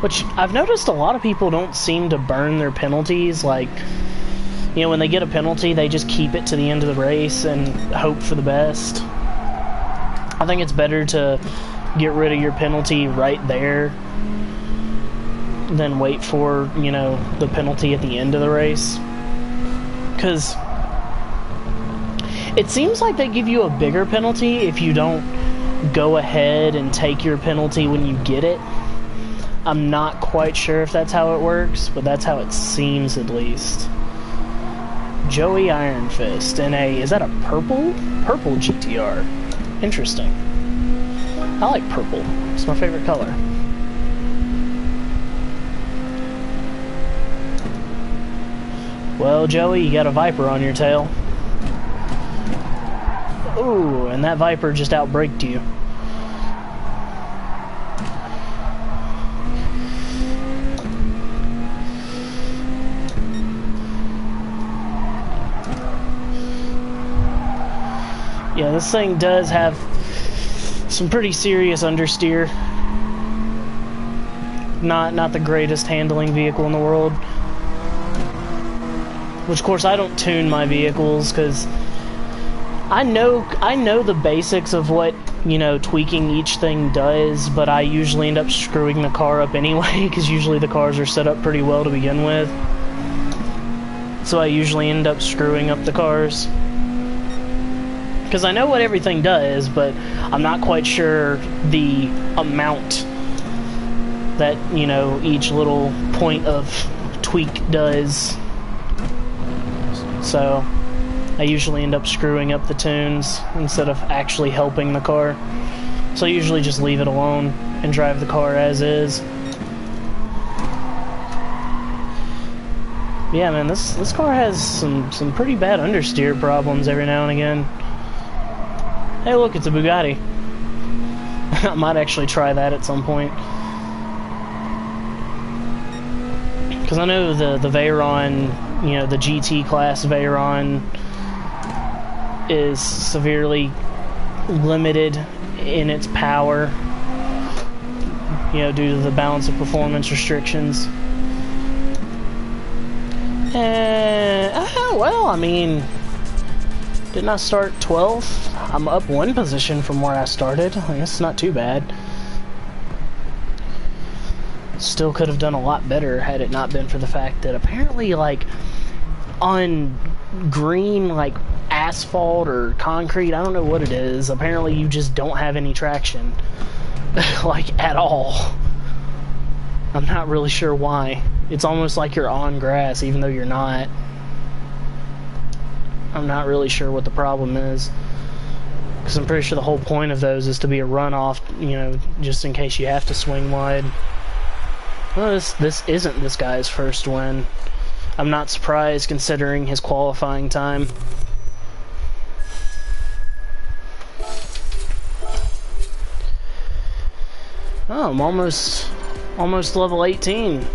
Which I've noticed a lot of people don't seem to burn their penalties. Like, you know, when they get a penalty, they just keep it to the end of the race and hope for the best. I think it's better to get rid of your penalty right there than wait for, you know, the penalty at the end of the race. Because it seems like they give you a bigger penalty if you don't go ahead and take your penalty when you get it. I'm not quite sure if that's how it works, but that's how it seems at least. Joey Iron Fist in a, is that a purple? Purple GTR. Interesting. I like purple. It's my favorite color. Well, Joey, you got a Viper on your tail. Ooh, and that Viper just outbraked you. Yeah, this thing does have some pretty serious understeer. Not the greatest handling vehicle in the world. Which, of course, I don't tune my vehicles because I know the basics of what, you know, tweaking each thing does, but I usually end up screwing the car up anyway because usually the cars are set up pretty well to begin with. So I usually end up screwing up the cars. Because I know what everything does, but I'm not quite sure the amount that, you know, each little point of tweak does. So I usually end up screwing up the tunes instead of actually helping the car. So I usually just leave it alone and drive the car as is. Yeah, man, this car has some pretty bad understeer problems every now and again. Hey, look, it's a Bugatti. I might actually try that at some point. Because I know the Veyron, you know, the GT class Veyron is severely limited in its power, you know, due to the balance of performance restrictions. Well, I mean, didn't I start 12th? I'm up one position from where I started. I guess it's not too bad. Still could have done a lot better had it not been for the fact that apparently, like, on green, like, asphalt or concrete, I don't know what it is, apparently you just don't have any traction. Like, at all. I'm not really sure why. It's almost like you're on grass, even though you're not. I'm not really sure what the problem is. Because I'm pretty sure the whole point of those is to be a runoff, you know, just in case you have to swing wide. Well, this isn't this guy's first win. I'm not surprised considering his qualifying time. Oh, I'm almost level 18.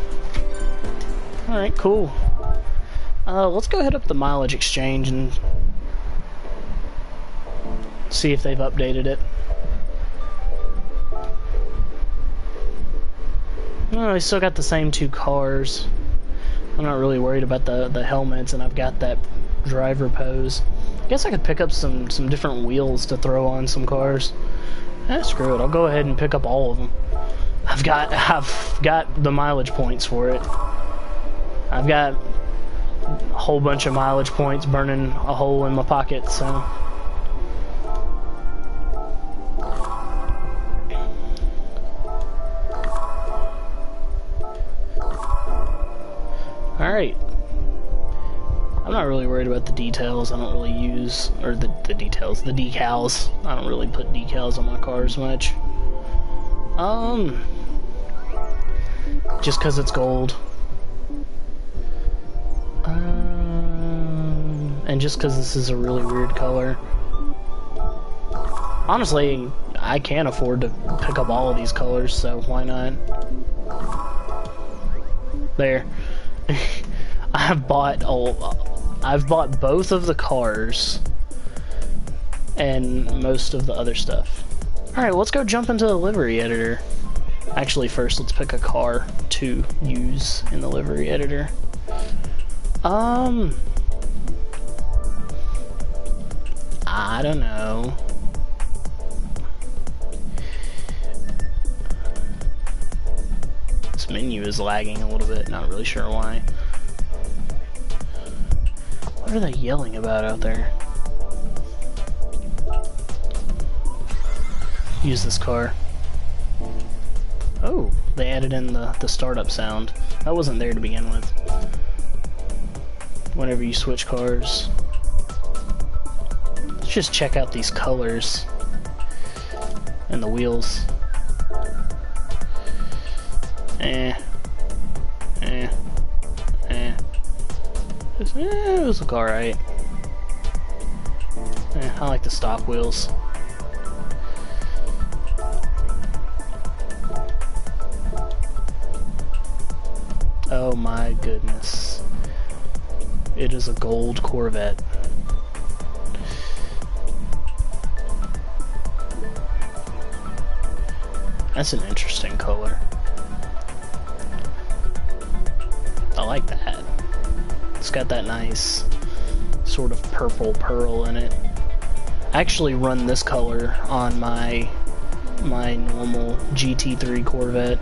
Alright, cool. Let's go hit up the mileage exchange and see if they've updated it. Oh, I still got the same two cars. I'm not really worried about the helmets, and I've got that driver pose. I guess I could pick up some different wheels to throw on some cars. Screw it, I'll go ahead and pick up all of them. I've got the mileage points for it. I've got a whole bunch of mileage points burning a hole in my pocket, so. Alright. I'm not really worried about the details. I don't really use, or the details, the decals. I don't really put decals on my cars much. Just because it's gold. And just because this is a really weird color. Honestly, I can't afford to pick up all of these colors, so why not? There. I've bought both of the cars and most of the other stuff. Alright, let's go jump into the livery editor. Actually, first let's pick a car to use in the livery editor. I don't know. This menu is lagging a little bit, not really sure why. What are they yelling about out there? Use this car. Oh, they added in the startup sound. That wasn't there to begin with. Whenever you switch cars. Let's just check out these colors. And the wheels. It was look alright. I like the stock wheels. Oh my goodness. It is a gold Corvette. That's an interesting color. I like that. It's got that nice sort of purple pearl in it. I actually run this color on my normal GT3 Corvette.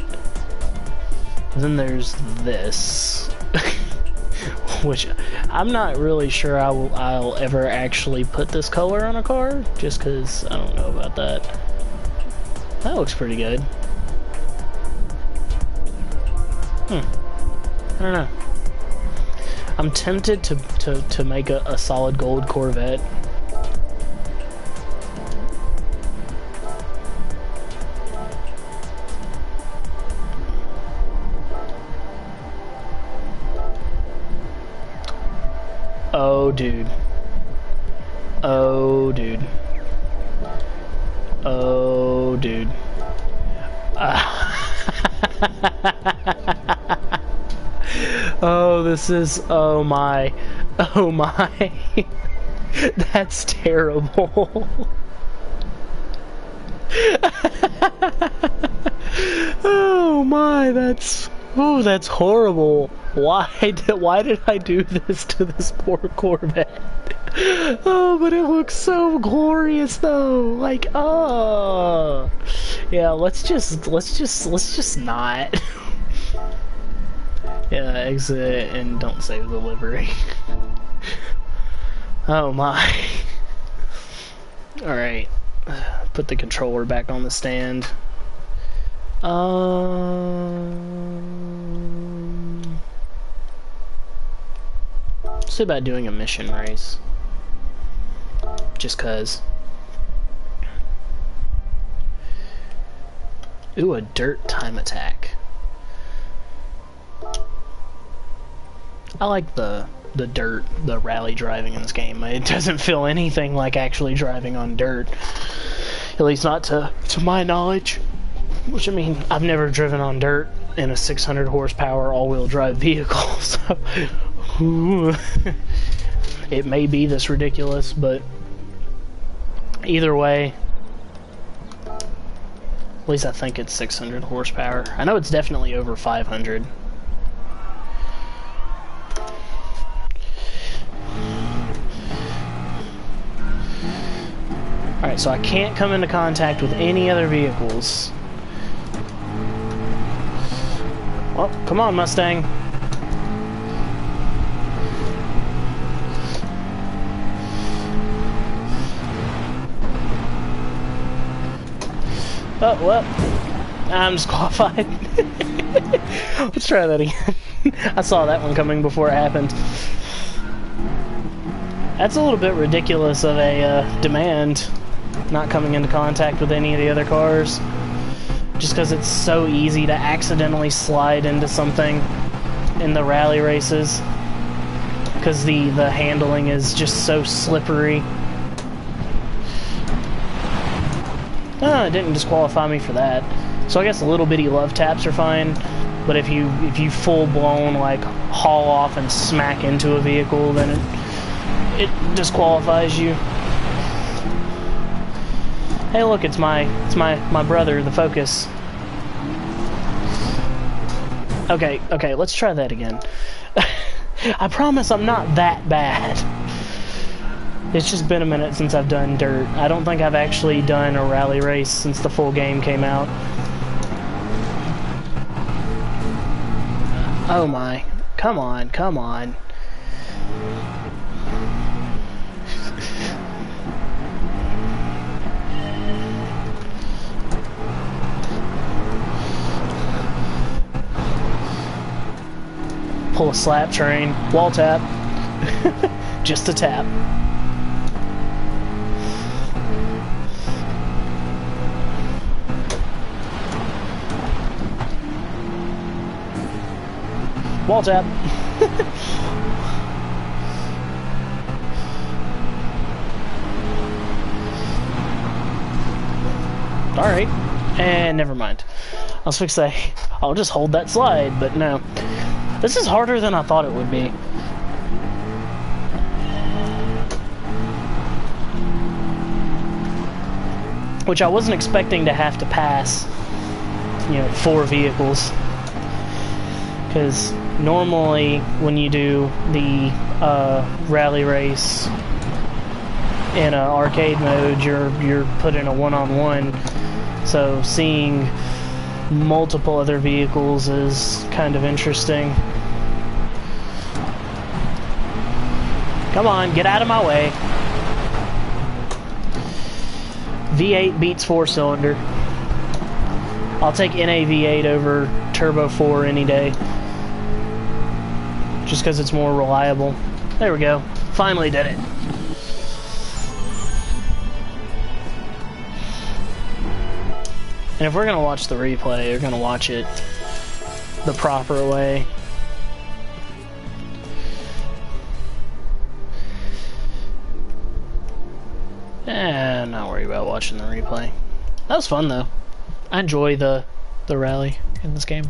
Then there's this, which I'm not really sure I'll ever actually put this color on a car, just because I don't know about that. That looks pretty good. I don't know. I'm tempted to make a solid gold Corvette. Oh, dude. Oh, dude. Oh, dude. Oh, this is... Oh, my. Oh, my. That's terrible. Oh, my. That's... Oh, that's horrible. Why did I do this to this poor Corvette? Oh, but it looks so glorious though. Like, oh. Yeah, let's just not. Yeah, exit and don't save the livery. Oh my. Alright. Put the controller back on the stand. Let's see about doing a mission race. Just cause. Ooh, a dirt time attack. I like the dirt, the rally driving in this game. It doesn't feel anything like actually driving on dirt. At least not to my knowledge. Which, I mean, I've never driven on dirt in a 600 horsepower all-wheel drive vehicle, so... It may be this ridiculous, but... Either way... At least I think it's 600 horsepower. I know it's definitely over 500. Alright, so I can't come into contact with any other vehicles. Well, come on, Mustang. Oh, well, I'm disqualified. Let's try that again. I saw that one coming before it happened. That's a little bit ridiculous of a demand, not coming into contact with any of the other cars. Just because it's so easy to accidentally slide into something in the rally races. Because the handling is just so slippery. Oh, it didn't disqualify me for that. So I guess little bitty love taps are fine. But if you full blown like haul off and smack into a vehicle, then it disqualifies you. Hey, look, it's my brother, the Focus. Okay, okay, let's try that again. I promise I'm not that bad. It's just been a minute since I've done dirt. I don't think I've actually done a rally race since the full game came out. Oh my. Come on, come on. Pull a slap train. Wall tap. Just a tap. Wall tap. Alright. And never mind. I was fixing to say, I'll just hold that slide, but no. This is harder than I thought it would be. Which I wasn't expecting to have to pass, 4 vehicles. Because normally when you do the rally race in a arcade mode, you're put in a one-on-one. So seeing multiple other vehicles is kind of interesting. Come on, get out of my way. V8 beats 4-cylinder. I'll take NA V8 over Turbo 4 any day. Just because it's more reliable. There we go. Finally did it. And if we're going to watch the replay, we're going to watch it the proper way. And not worry about watching the replay. That was fun though. I enjoy the rally in this game.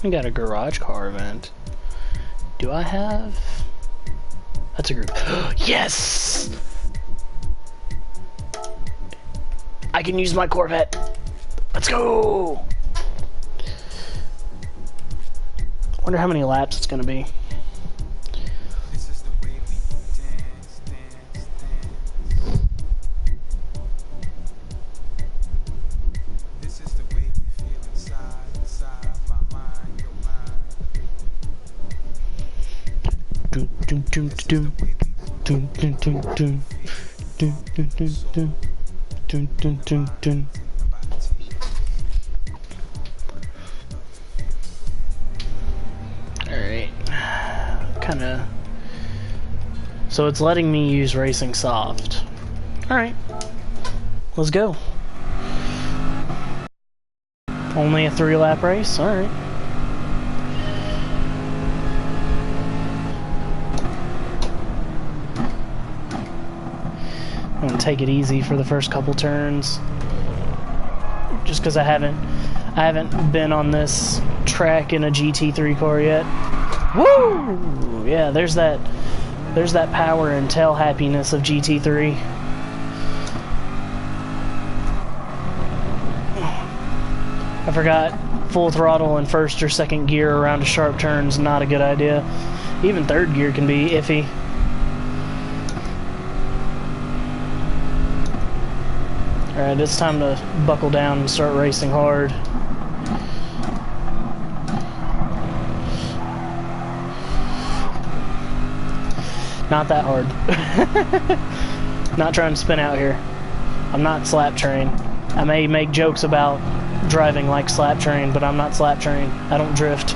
We got a garage car event. Do I have? That's a group. Yes! I can use my Corvette. Let's go! Wonder how many laps it's gonna be. This is the way we dance, dance, dance. This is the way we feel inside my mind, your mind. Doom doom doom doom doom doom doom doom doom doom doom doom doom doom doom. Alright. Kinda. So it's letting me use Racing Soft. Alright. Let's go. Only a 3-lap race? Alright. I'm gonna take it easy for the first couple turns. Just because I haven't been on this track in a GT3 car yet. Woo! Yeah, there's that power and tail happiness of GT3. I forgot full throttle in first or second gear around a sharp turn's not a good idea. Even third gear can be iffy. Alright, it's time to buckle down and start racing hard. Not that hard. Not trying to spin out here. I'm not Slap Train. I may make jokes about driving like Slap Train, but I'm not Slap Train. I don't drift.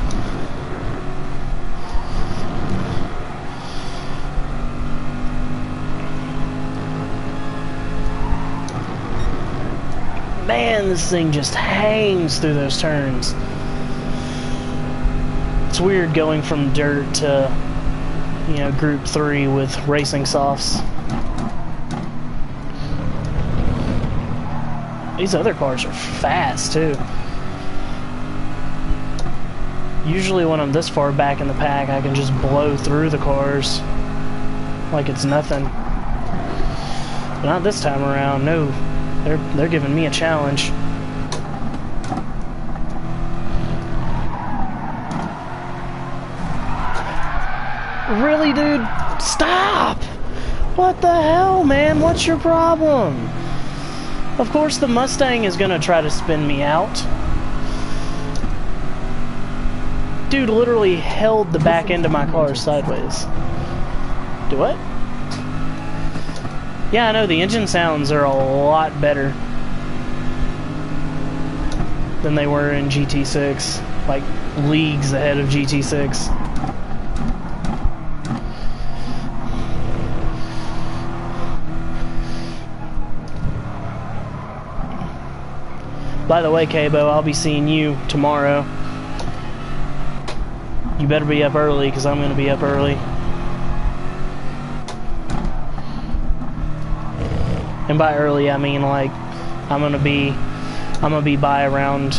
Man, this thing just hangs through those turns. It's weird going from dirt to, Group 3 with Racing Softs. These other cars are fast, too. Usually when I'm this far back in the pack, I can just blow through the cars. like it's nothing. But not this time around, no. They're giving me a challenge. Really, dude? Stop! What the hell, man? What's your problem? Of course the Mustang is gonna try to spin me out. Dude literally held the back end of my car sideways. Do what? Yeah, I know, the engine sounds are a lot better than they were in GT6. Like, leagues ahead of GT6. By the way, Cabo, I'll be seeing you tomorrow. You better be up early, because I'm going to be up early. And by early, I mean, like, I'm gonna be by around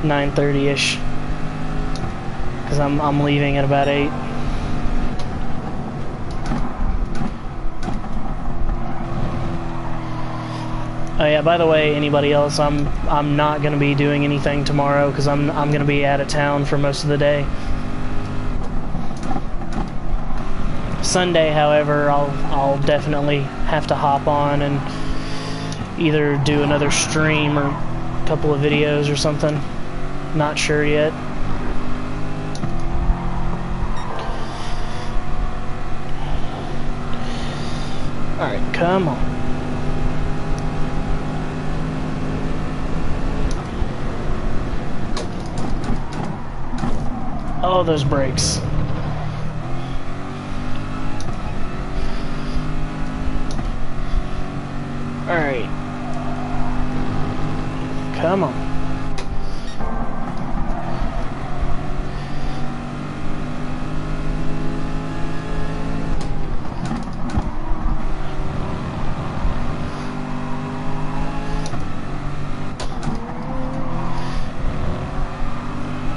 9:30ish. Because I'm leaving at about 8. Oh yeah, by the way, anybody else, I'm not gonna be doing anything tomorrow because I'm gonna be out of town for most of the day. Sunday, however, I'll definitely have to hop on and either do another stream or a couple of videos or something. Not sure yet. Alright, come on. Oh, those brakes. Alright. Come on.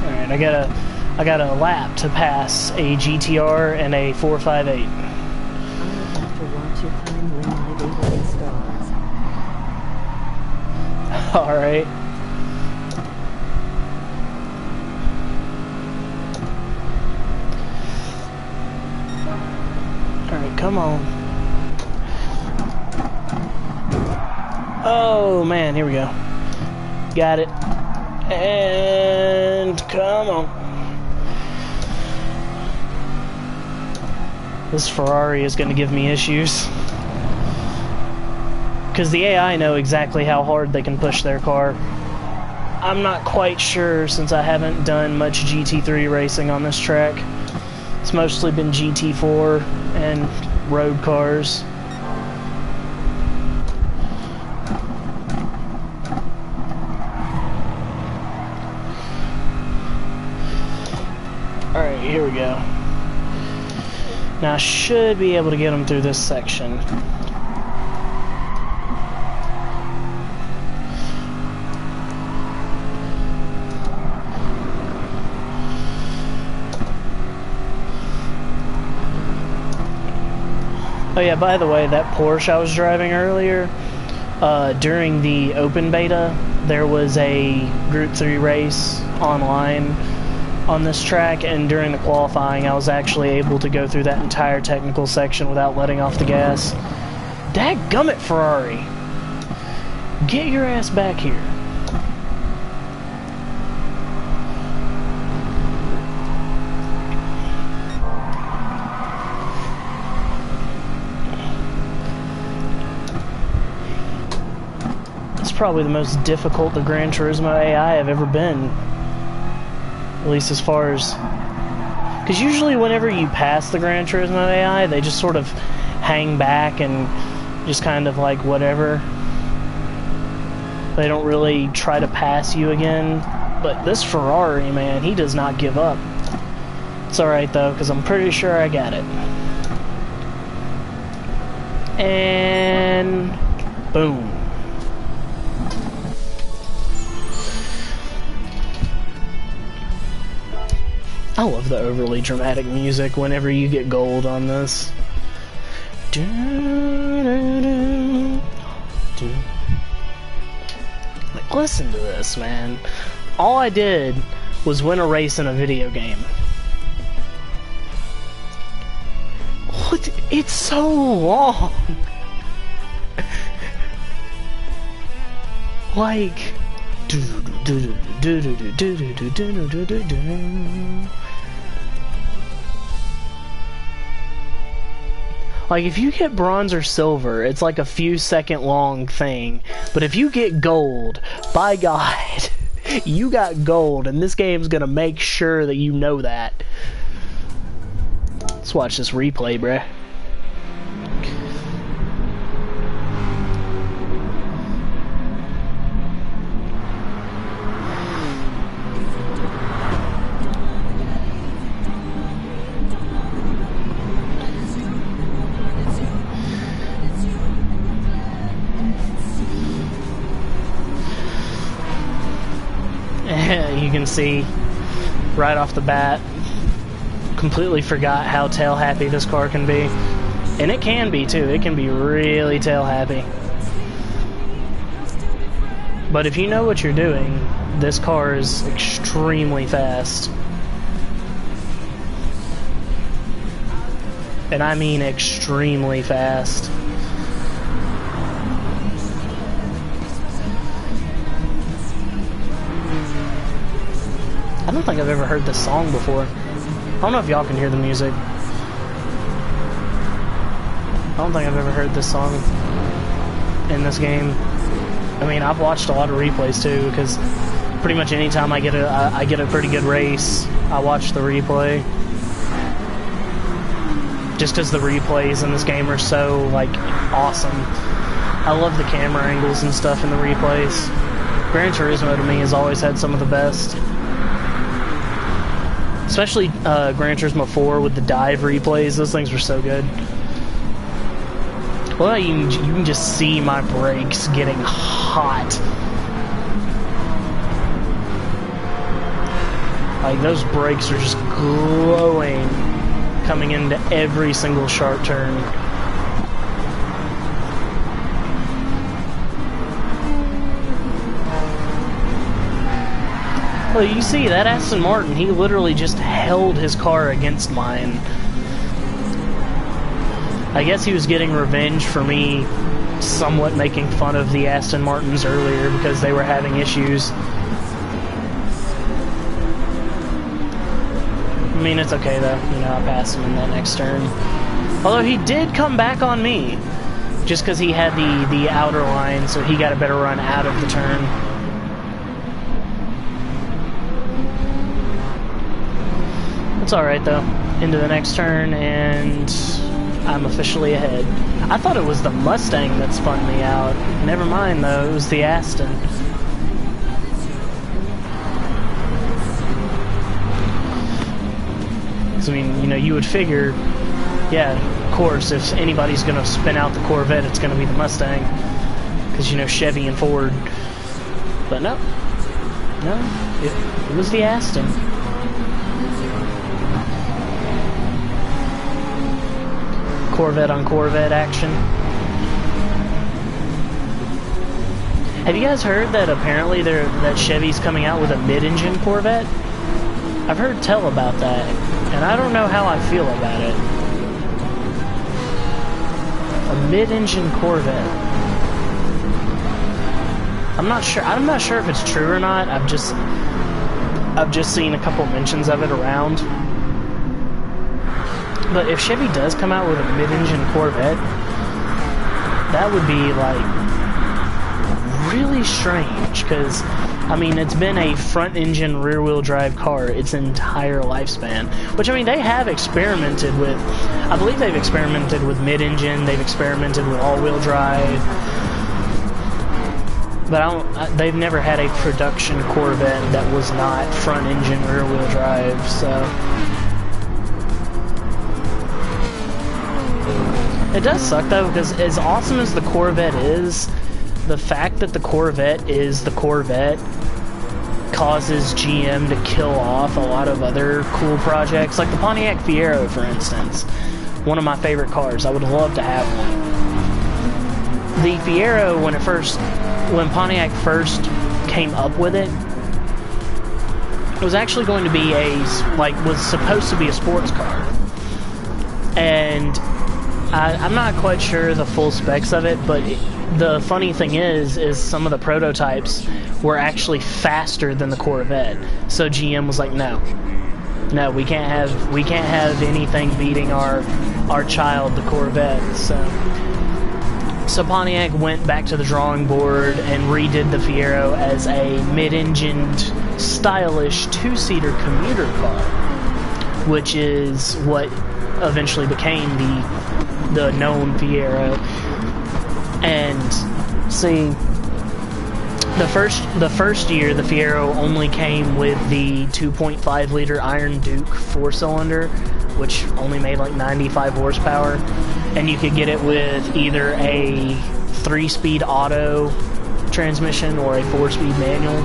Alright, I got a lap to pass a GTR and a 458. I'll have to watch your time when my baby starts. Alright. Alright, come on. Oh man, here we go. Got it. And come on. This Ferrari is going to give me issues. Because the AI know exactly how hard they can push their car. I'm not quite sure since I haven't done much GT3 racing on this track. It's mostly been GT4 and road cars. Alright, here we go. Now I should be able to get them through this section. Oh yeah, by the way, that Porsche I was driving earlier, during the open beta, there was a Group 3 race online on this track, and during the qualifying I was actually able to go through that entire technical section without letting off the gas. Dadgummit, Ferrari! Get your ass back here. It's probably the most difficult the Gran Turismo AI have ever been. At least as far as... Because usually whenever you pass the Gran Turismo AI, they just sort of hang back and just kind of like whatever. They don't really try to pass you again. But this Ferrari, man, he does not give up. It's alright though, because I'm pretty sure I got it. And... boom. I love the overly dramatic music whenever you get gold on this. Like, listen to this, man. All I did was win a race in a video game. What? It's so long. Like, like if you get bronze or silver, it's like a few second long thing. But if you get gold, by God, you got gold, and this game's gonna make sure that you know that. Let's watch this replay, bruh. You can see right off the bat, completely forgot how tail happy this car can be. And it can be too, it can be really tail happy. But if you know what you're doing, this car is extremely fast. And I mean extremely fast. I don't think I've ever heard this song before. I don't know if y'all can hear the music. I don't think I've ever heard this song in this game. I mean, I've watched a lot of replays too, because pretty much anytime I get a pretty good race, I watch the replay. Just because the replays in this game are so, like, awesome. I love the camera angles and stuff in the replays. Gran Turismo to me has always had some of the best. Especially Gran Turismo 4 with the dive replays, those things were so good. Well, you can just see my brakes getting hot. Like, those brakes are just glowing coming into every single sharp turn. Well, you see, that Aston Martin, he literally just held his car against mine. I guess he was getting revenge for me somewhat making fun of the Aston Martins earlier because they were having issues. I mean, it's okay though, you know, I passed him in that next turn. Although he did come back on me, just because he had the outer line, so he got a better run out of the turn. It's alright though. Into the next turn, and I'm officially ahead. I thought it was the Mustang that spun me out. Never mind though, it was the Aston. I mean, you know, you would figure, yeah, of course, if anybody's gonna spin out the Corvette, it's gonna be the Mustang. Because, you know, Chevy and Ford. But no. No, it was the Aston. Corvette on Corvette action. Have you guys heard that apparently that Chevy's coming out with a mid-engine Corvette? I've heard tell about that, and I don't know how I feel about it. A mid-engine Corvette. I'm not sure if it's true or not. I've just seen a couple mentions of it around. But if Chevy does come out with a mid-engine Corvette, that would be, like, really strange, because, I mean, it's been a front-engine, rear-wheel drive car its entire lifespan. Which, I mean, they have experimented with, I believe they've experimented with mid-engine, they've experimented with all-wheel drive, but they've never had a production Corvette that was not front-engine, rear-wheel drive, so... It does suck though, because as awesome as the Corvette is, the fact that the Corvette is the Corvette causes GM to kill off a lot of other cool projects, like the Pontiac Fiero, for instance. One of my favorite cars. I would love to have one. The Fiero, when Pontiac first came up with it, it was actually going to be was supposed to be a sports car. And I'm not quite sure the full specs of it, but the funny thing is some of the prototypes were actually faster than the Corvette. So GM was like, no, we can't have anything beating our child, the Corvette. So Pontiac went back to the drawing board and redid the Fiero as a mid-engined, stylish two-seater commuter car, which is what eventually became the known Fiero. And see, the first year the Fiero only came with the 2.5 liter Iron Duke 4-cylinder, which only made like 95 horsepower, and you could get it with either a 3-speed auto transmission or a 4-speed manual.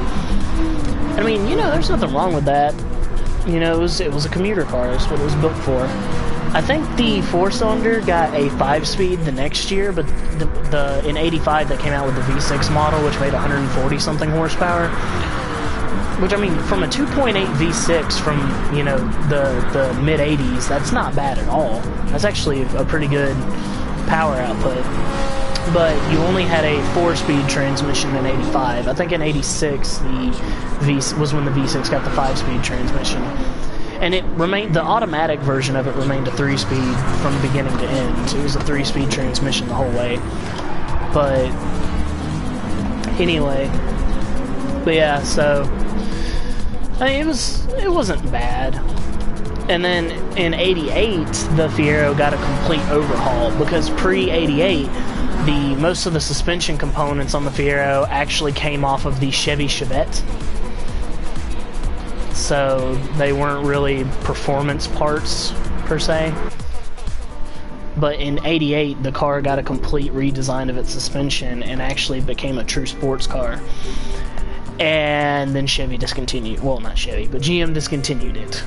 I mean, there's nothing wrong with that. It was a commuter car. That's what it was built for. I think the 4-cylinder got a 5-speed the next year, but in '85 they came out with the V6 model, which made 140 something horsepower. Which, I mean, from a 2.8 V6 from the mid '80s, that's not bad at all. That's actually a pretty good power output. But you only had a 4-speed transmission in '85. I think in '86 was when the V6 got the 5-speed transmission. And the automatic version of it remained a 3-speed from beginning to end. It was a 3-speed transmission the whole way. But anyway, yeah, so I mean, it wasn't bad. And then in '88, the Fiero got a complete overhaul, because pre-'88, most of the suspension components on the Fiero actually came off of the Chevy Chevette. So they weren't really performance parts per se. But in '88, the car got a complete redesign of its suspension and actually became a true sports car. And then Chevy discontinued, well, not Chevy, but GM discontinued it.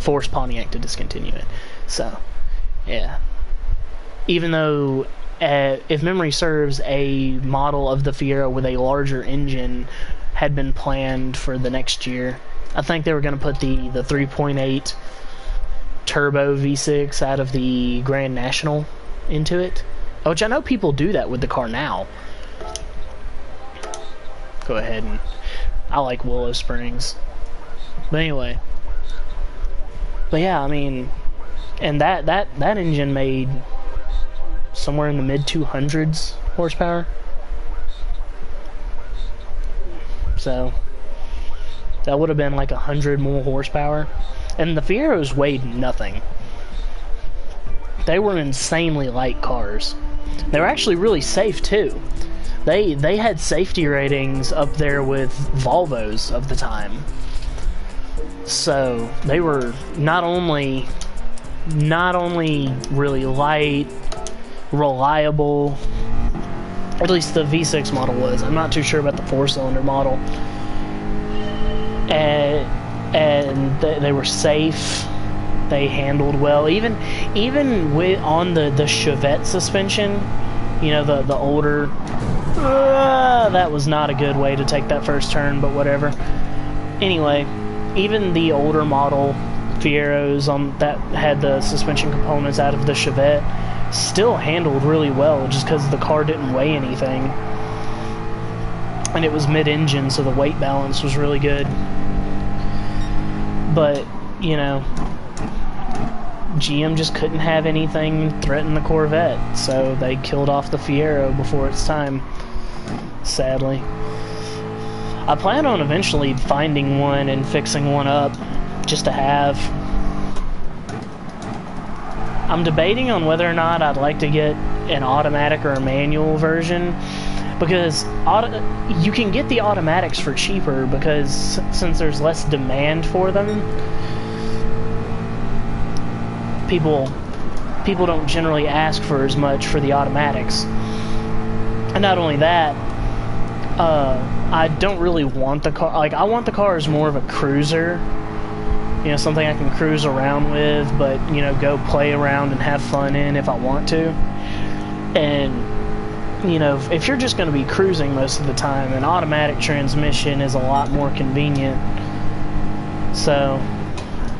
Forced Pontiac to discontinue it. So, yeah. Even though, if memory serves, a model of the Fiero with a larger engine had been planned for the next year. I think they were going to put the 3.8 turbo V6 out of the Grand National into it. Which I know people do that with the car now. Go ahead, and I like Willow Springs. But anyway. But yeah, I mean, and that engine made somewhere in the mid 200s horsepower. So that would have been like 100 more horsepower. And the Fieros weighed nothing. They were insanely light cars. They were actually really safe too. They had safety ratings up there with Volvos of the time. So they were not only really light, reliable, at least the V6 model was. I'm not too sure about the 4-cylinder model. And they were safe. They handled well. Even on the Chevette suspension, the older, that was not a good way to take that first turn, but whatever. Anyway, even the older model Fieros that had the suspension components out of the Chevette still handled really well, just because the car didn't weigh anything. And it was mid-engine, so the weight balance was really good. But, GM just couldn't have anything threaten the Corvette, so they killed off the Fiero before its time, sadly. I plan on eventually finding one and fixing one up, just to have. I'm debating on whether or not I'd like to get an automatic or a manual version, because you can get the automatics for cheaper, because since there's less demand for them, people don't generally ask for as much for the automatics. And not only that, I don't really want the car, I want the car as more of a cruiser, you know, something I can cruise around with, but, you know, go play around and have fun in if I want to. And, you know, if you're just going to be cruising most of the time, an automatic transmission is a lot more convenient. So,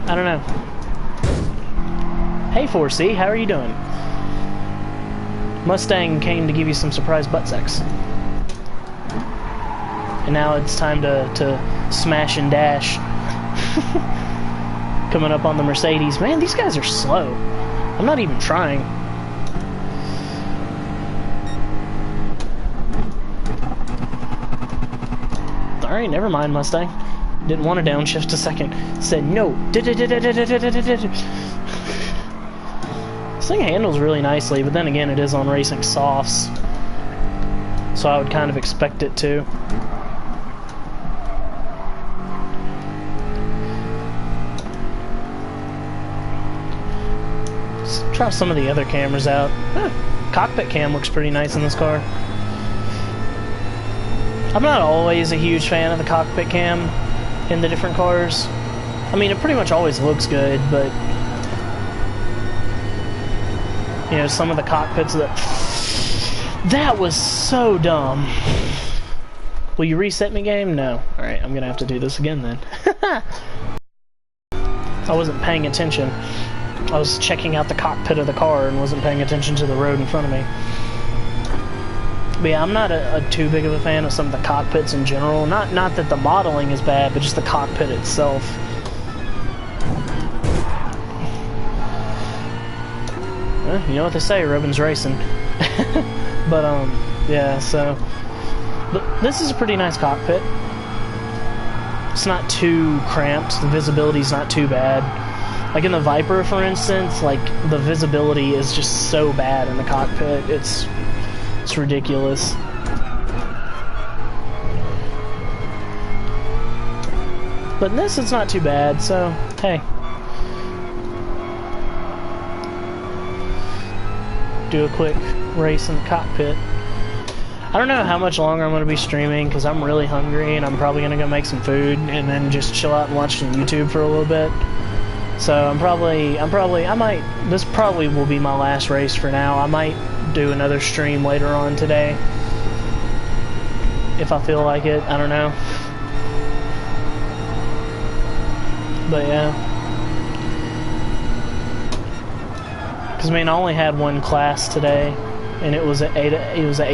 I don't know. Hey 4C, how are you doing? Mustang came to give you some surprise butt sex. And now it's time to smash and dash. Coming up on the Mercedes. Man, these guys are slow. I'm not even trying. Alright, never mind, Mustang. Didn't want to downshift a second. Said no. This thing handles really nicely, but then again, it is on racing softs. So I would kind of expect it to. Let's try some of the other cameras out. Cockpit cam looks pretty nice in this car. I'm not always a huge fan of the cockpit cam in the different cars. I mean, it pretty much always looks good, but you know, some of the cockpits that was so dumb. Will you reset me, game? No. Alright, I'm gonna have to do this again then. I wasn't paying attention. I was checking out the cockpit of the car and wasn't paying attention to the road in front of me. But yeah, I'm not a too big of a fan of some of the cockpits in general. Not that the modeling is bad, but just the cockpit itself. Well, you know what they say, Robin's racing. But, yeah, so... this is a pretty nice cockpit. It's not too cramped. The visibility's not too bad. Like in the Viper, for instance, like, the visibility is just so bad in the cockpit. It's ridiculous. But in this, it's not too bad, so, hey. Do a quick race in the cockpit. I don't know how much longer I'm going to be streaming because I'm really hungry and I'm probably going to go make some food and then just chill out and watch some YouTube for a little bit. So this probably will be my last race for now. I might do another stream later on today if I feel like it. I don't know. But yeah. Because I mean, I only had one class today, and it was at 8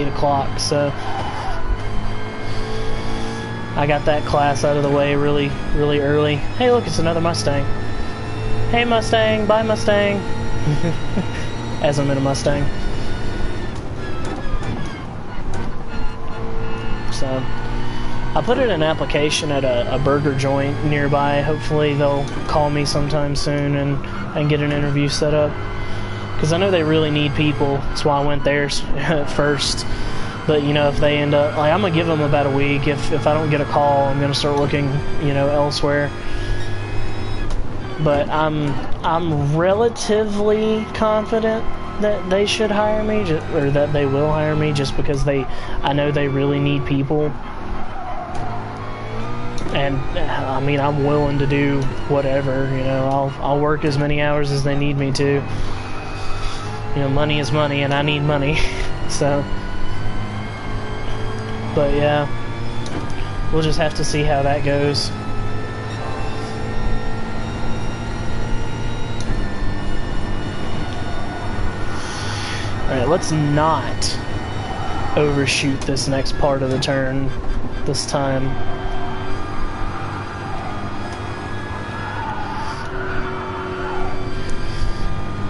o'clock, so I got that class out of the way really early. Hey, look, it's another Mustang. Hey, Mustang, bye, Mustang. As I'm in a Mustang. So I put in an application at a burger joint nearby. Hopefully they'll call me sometime soon and get an interview set up. Because I know they really need people. That's why I went there first. But, you know, if they end up... like, I'm going to give them about a week. If I don't get a call, I'm going to start looking, you know, elsewhere. But I'm relatively confident that they should hire me, or that they will hire me, just because I know they really need people. And, I mean, I'm willing to do whatever, you know. I'll work as many hours as they need me to. You know, money is money, and I need money, so. But yeah, we'll just have to see how that goes. Alright, let's not overshoot this next part of the turn this time.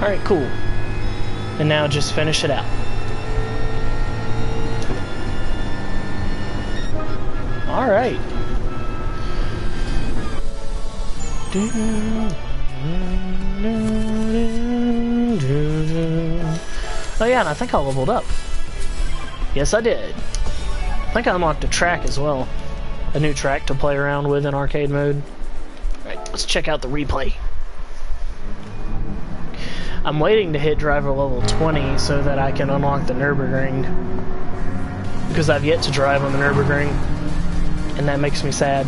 Alright, cool. And now just finish it out. Alright. Oh yeah, and I think I leveled up. Yes, I did. I think I unlocked a track as well. A new track to play around with in arcade mode. Alright, let's check out the replay. I'm waiting to hit driver level 20 so that I can unlock the Nürburgring. Because I've yet to drive on the Nürburgring. And that makes me sad.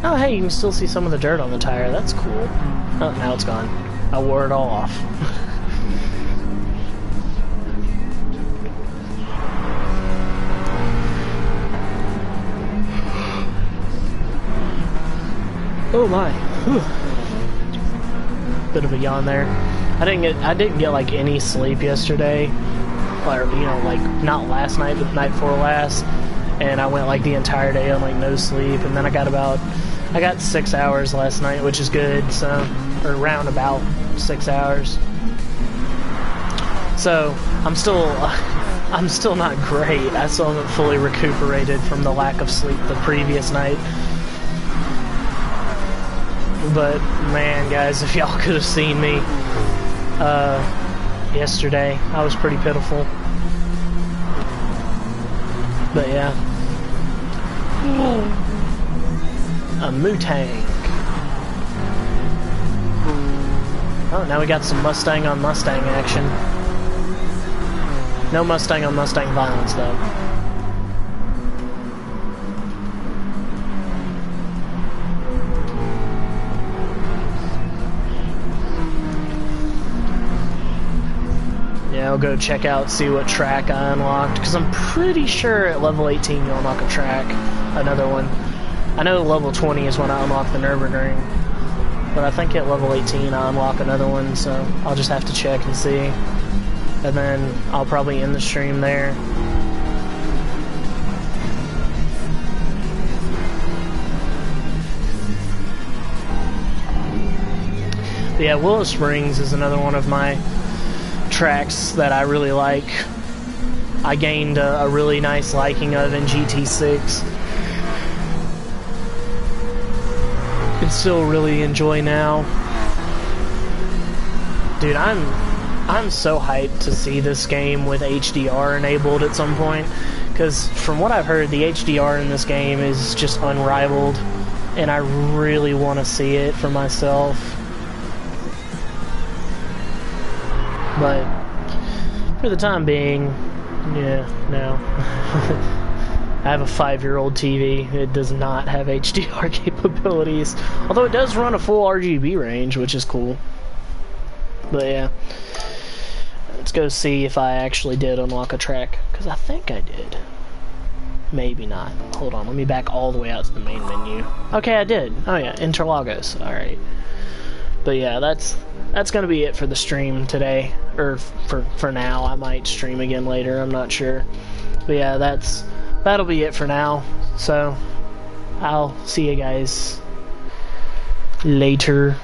Oh, hey, you can still see some of the dirt on the tire. That's cool. Oh, now it's gone. I wore it all off. Oh my. Whew. Bit of a yawn there. I didn't get like any sleep yesterday. Or, you know, like not last night, but the night before last. And I went like the entire day on like no sleep, and then I got 6 hours last night, which is good, so, or around about 6 hours. So I'm still not great. I still haven't fully recuperated from the lack of sleep the previous night. But man, guys, if y'all could have seen me yesterday, I was pretty pitiful. But yeah. A Mutang. Oh, now we got some Mustang on Mustang action. No Mustang on Mustang violence, though. Yeah, I'll go check out, see what track I unlocked, because I'm pretty sure at level 18 you'll unlock a track, another one. I know level 20 is when I unlock the Nürburgring, but I think at level 18 I unlock another one, so I'll just have to check and see. And then I'll probably end the stream there. But yeah, Willow Springs is another one of my tracks that I really like. I gained a really nice liking of in GT6. Can still really enjoy now. Dude, I'm so hyped to see this game with HDR enabled at some point, because from what I've heard, the HDR in this game is just unrivaled, and I really want to see it for myself. But for the time being, yeah, no. I have a 5-year-old TV. It does not have HDR capabilities, although it does run a full RGB range, which is cool. But yeah, let's go see if I actually did unlock a track, because I think I did. Maybe not. Hold on, let me back all the way out to the main menu. Okay, I did. Oh yeah, Interlagos. Alright. But yeah, that's gonna be it for the stream today. Or for now. I might stream again later, I'm not sure. But yeah, that'll be it for now. So I'll see you guys later.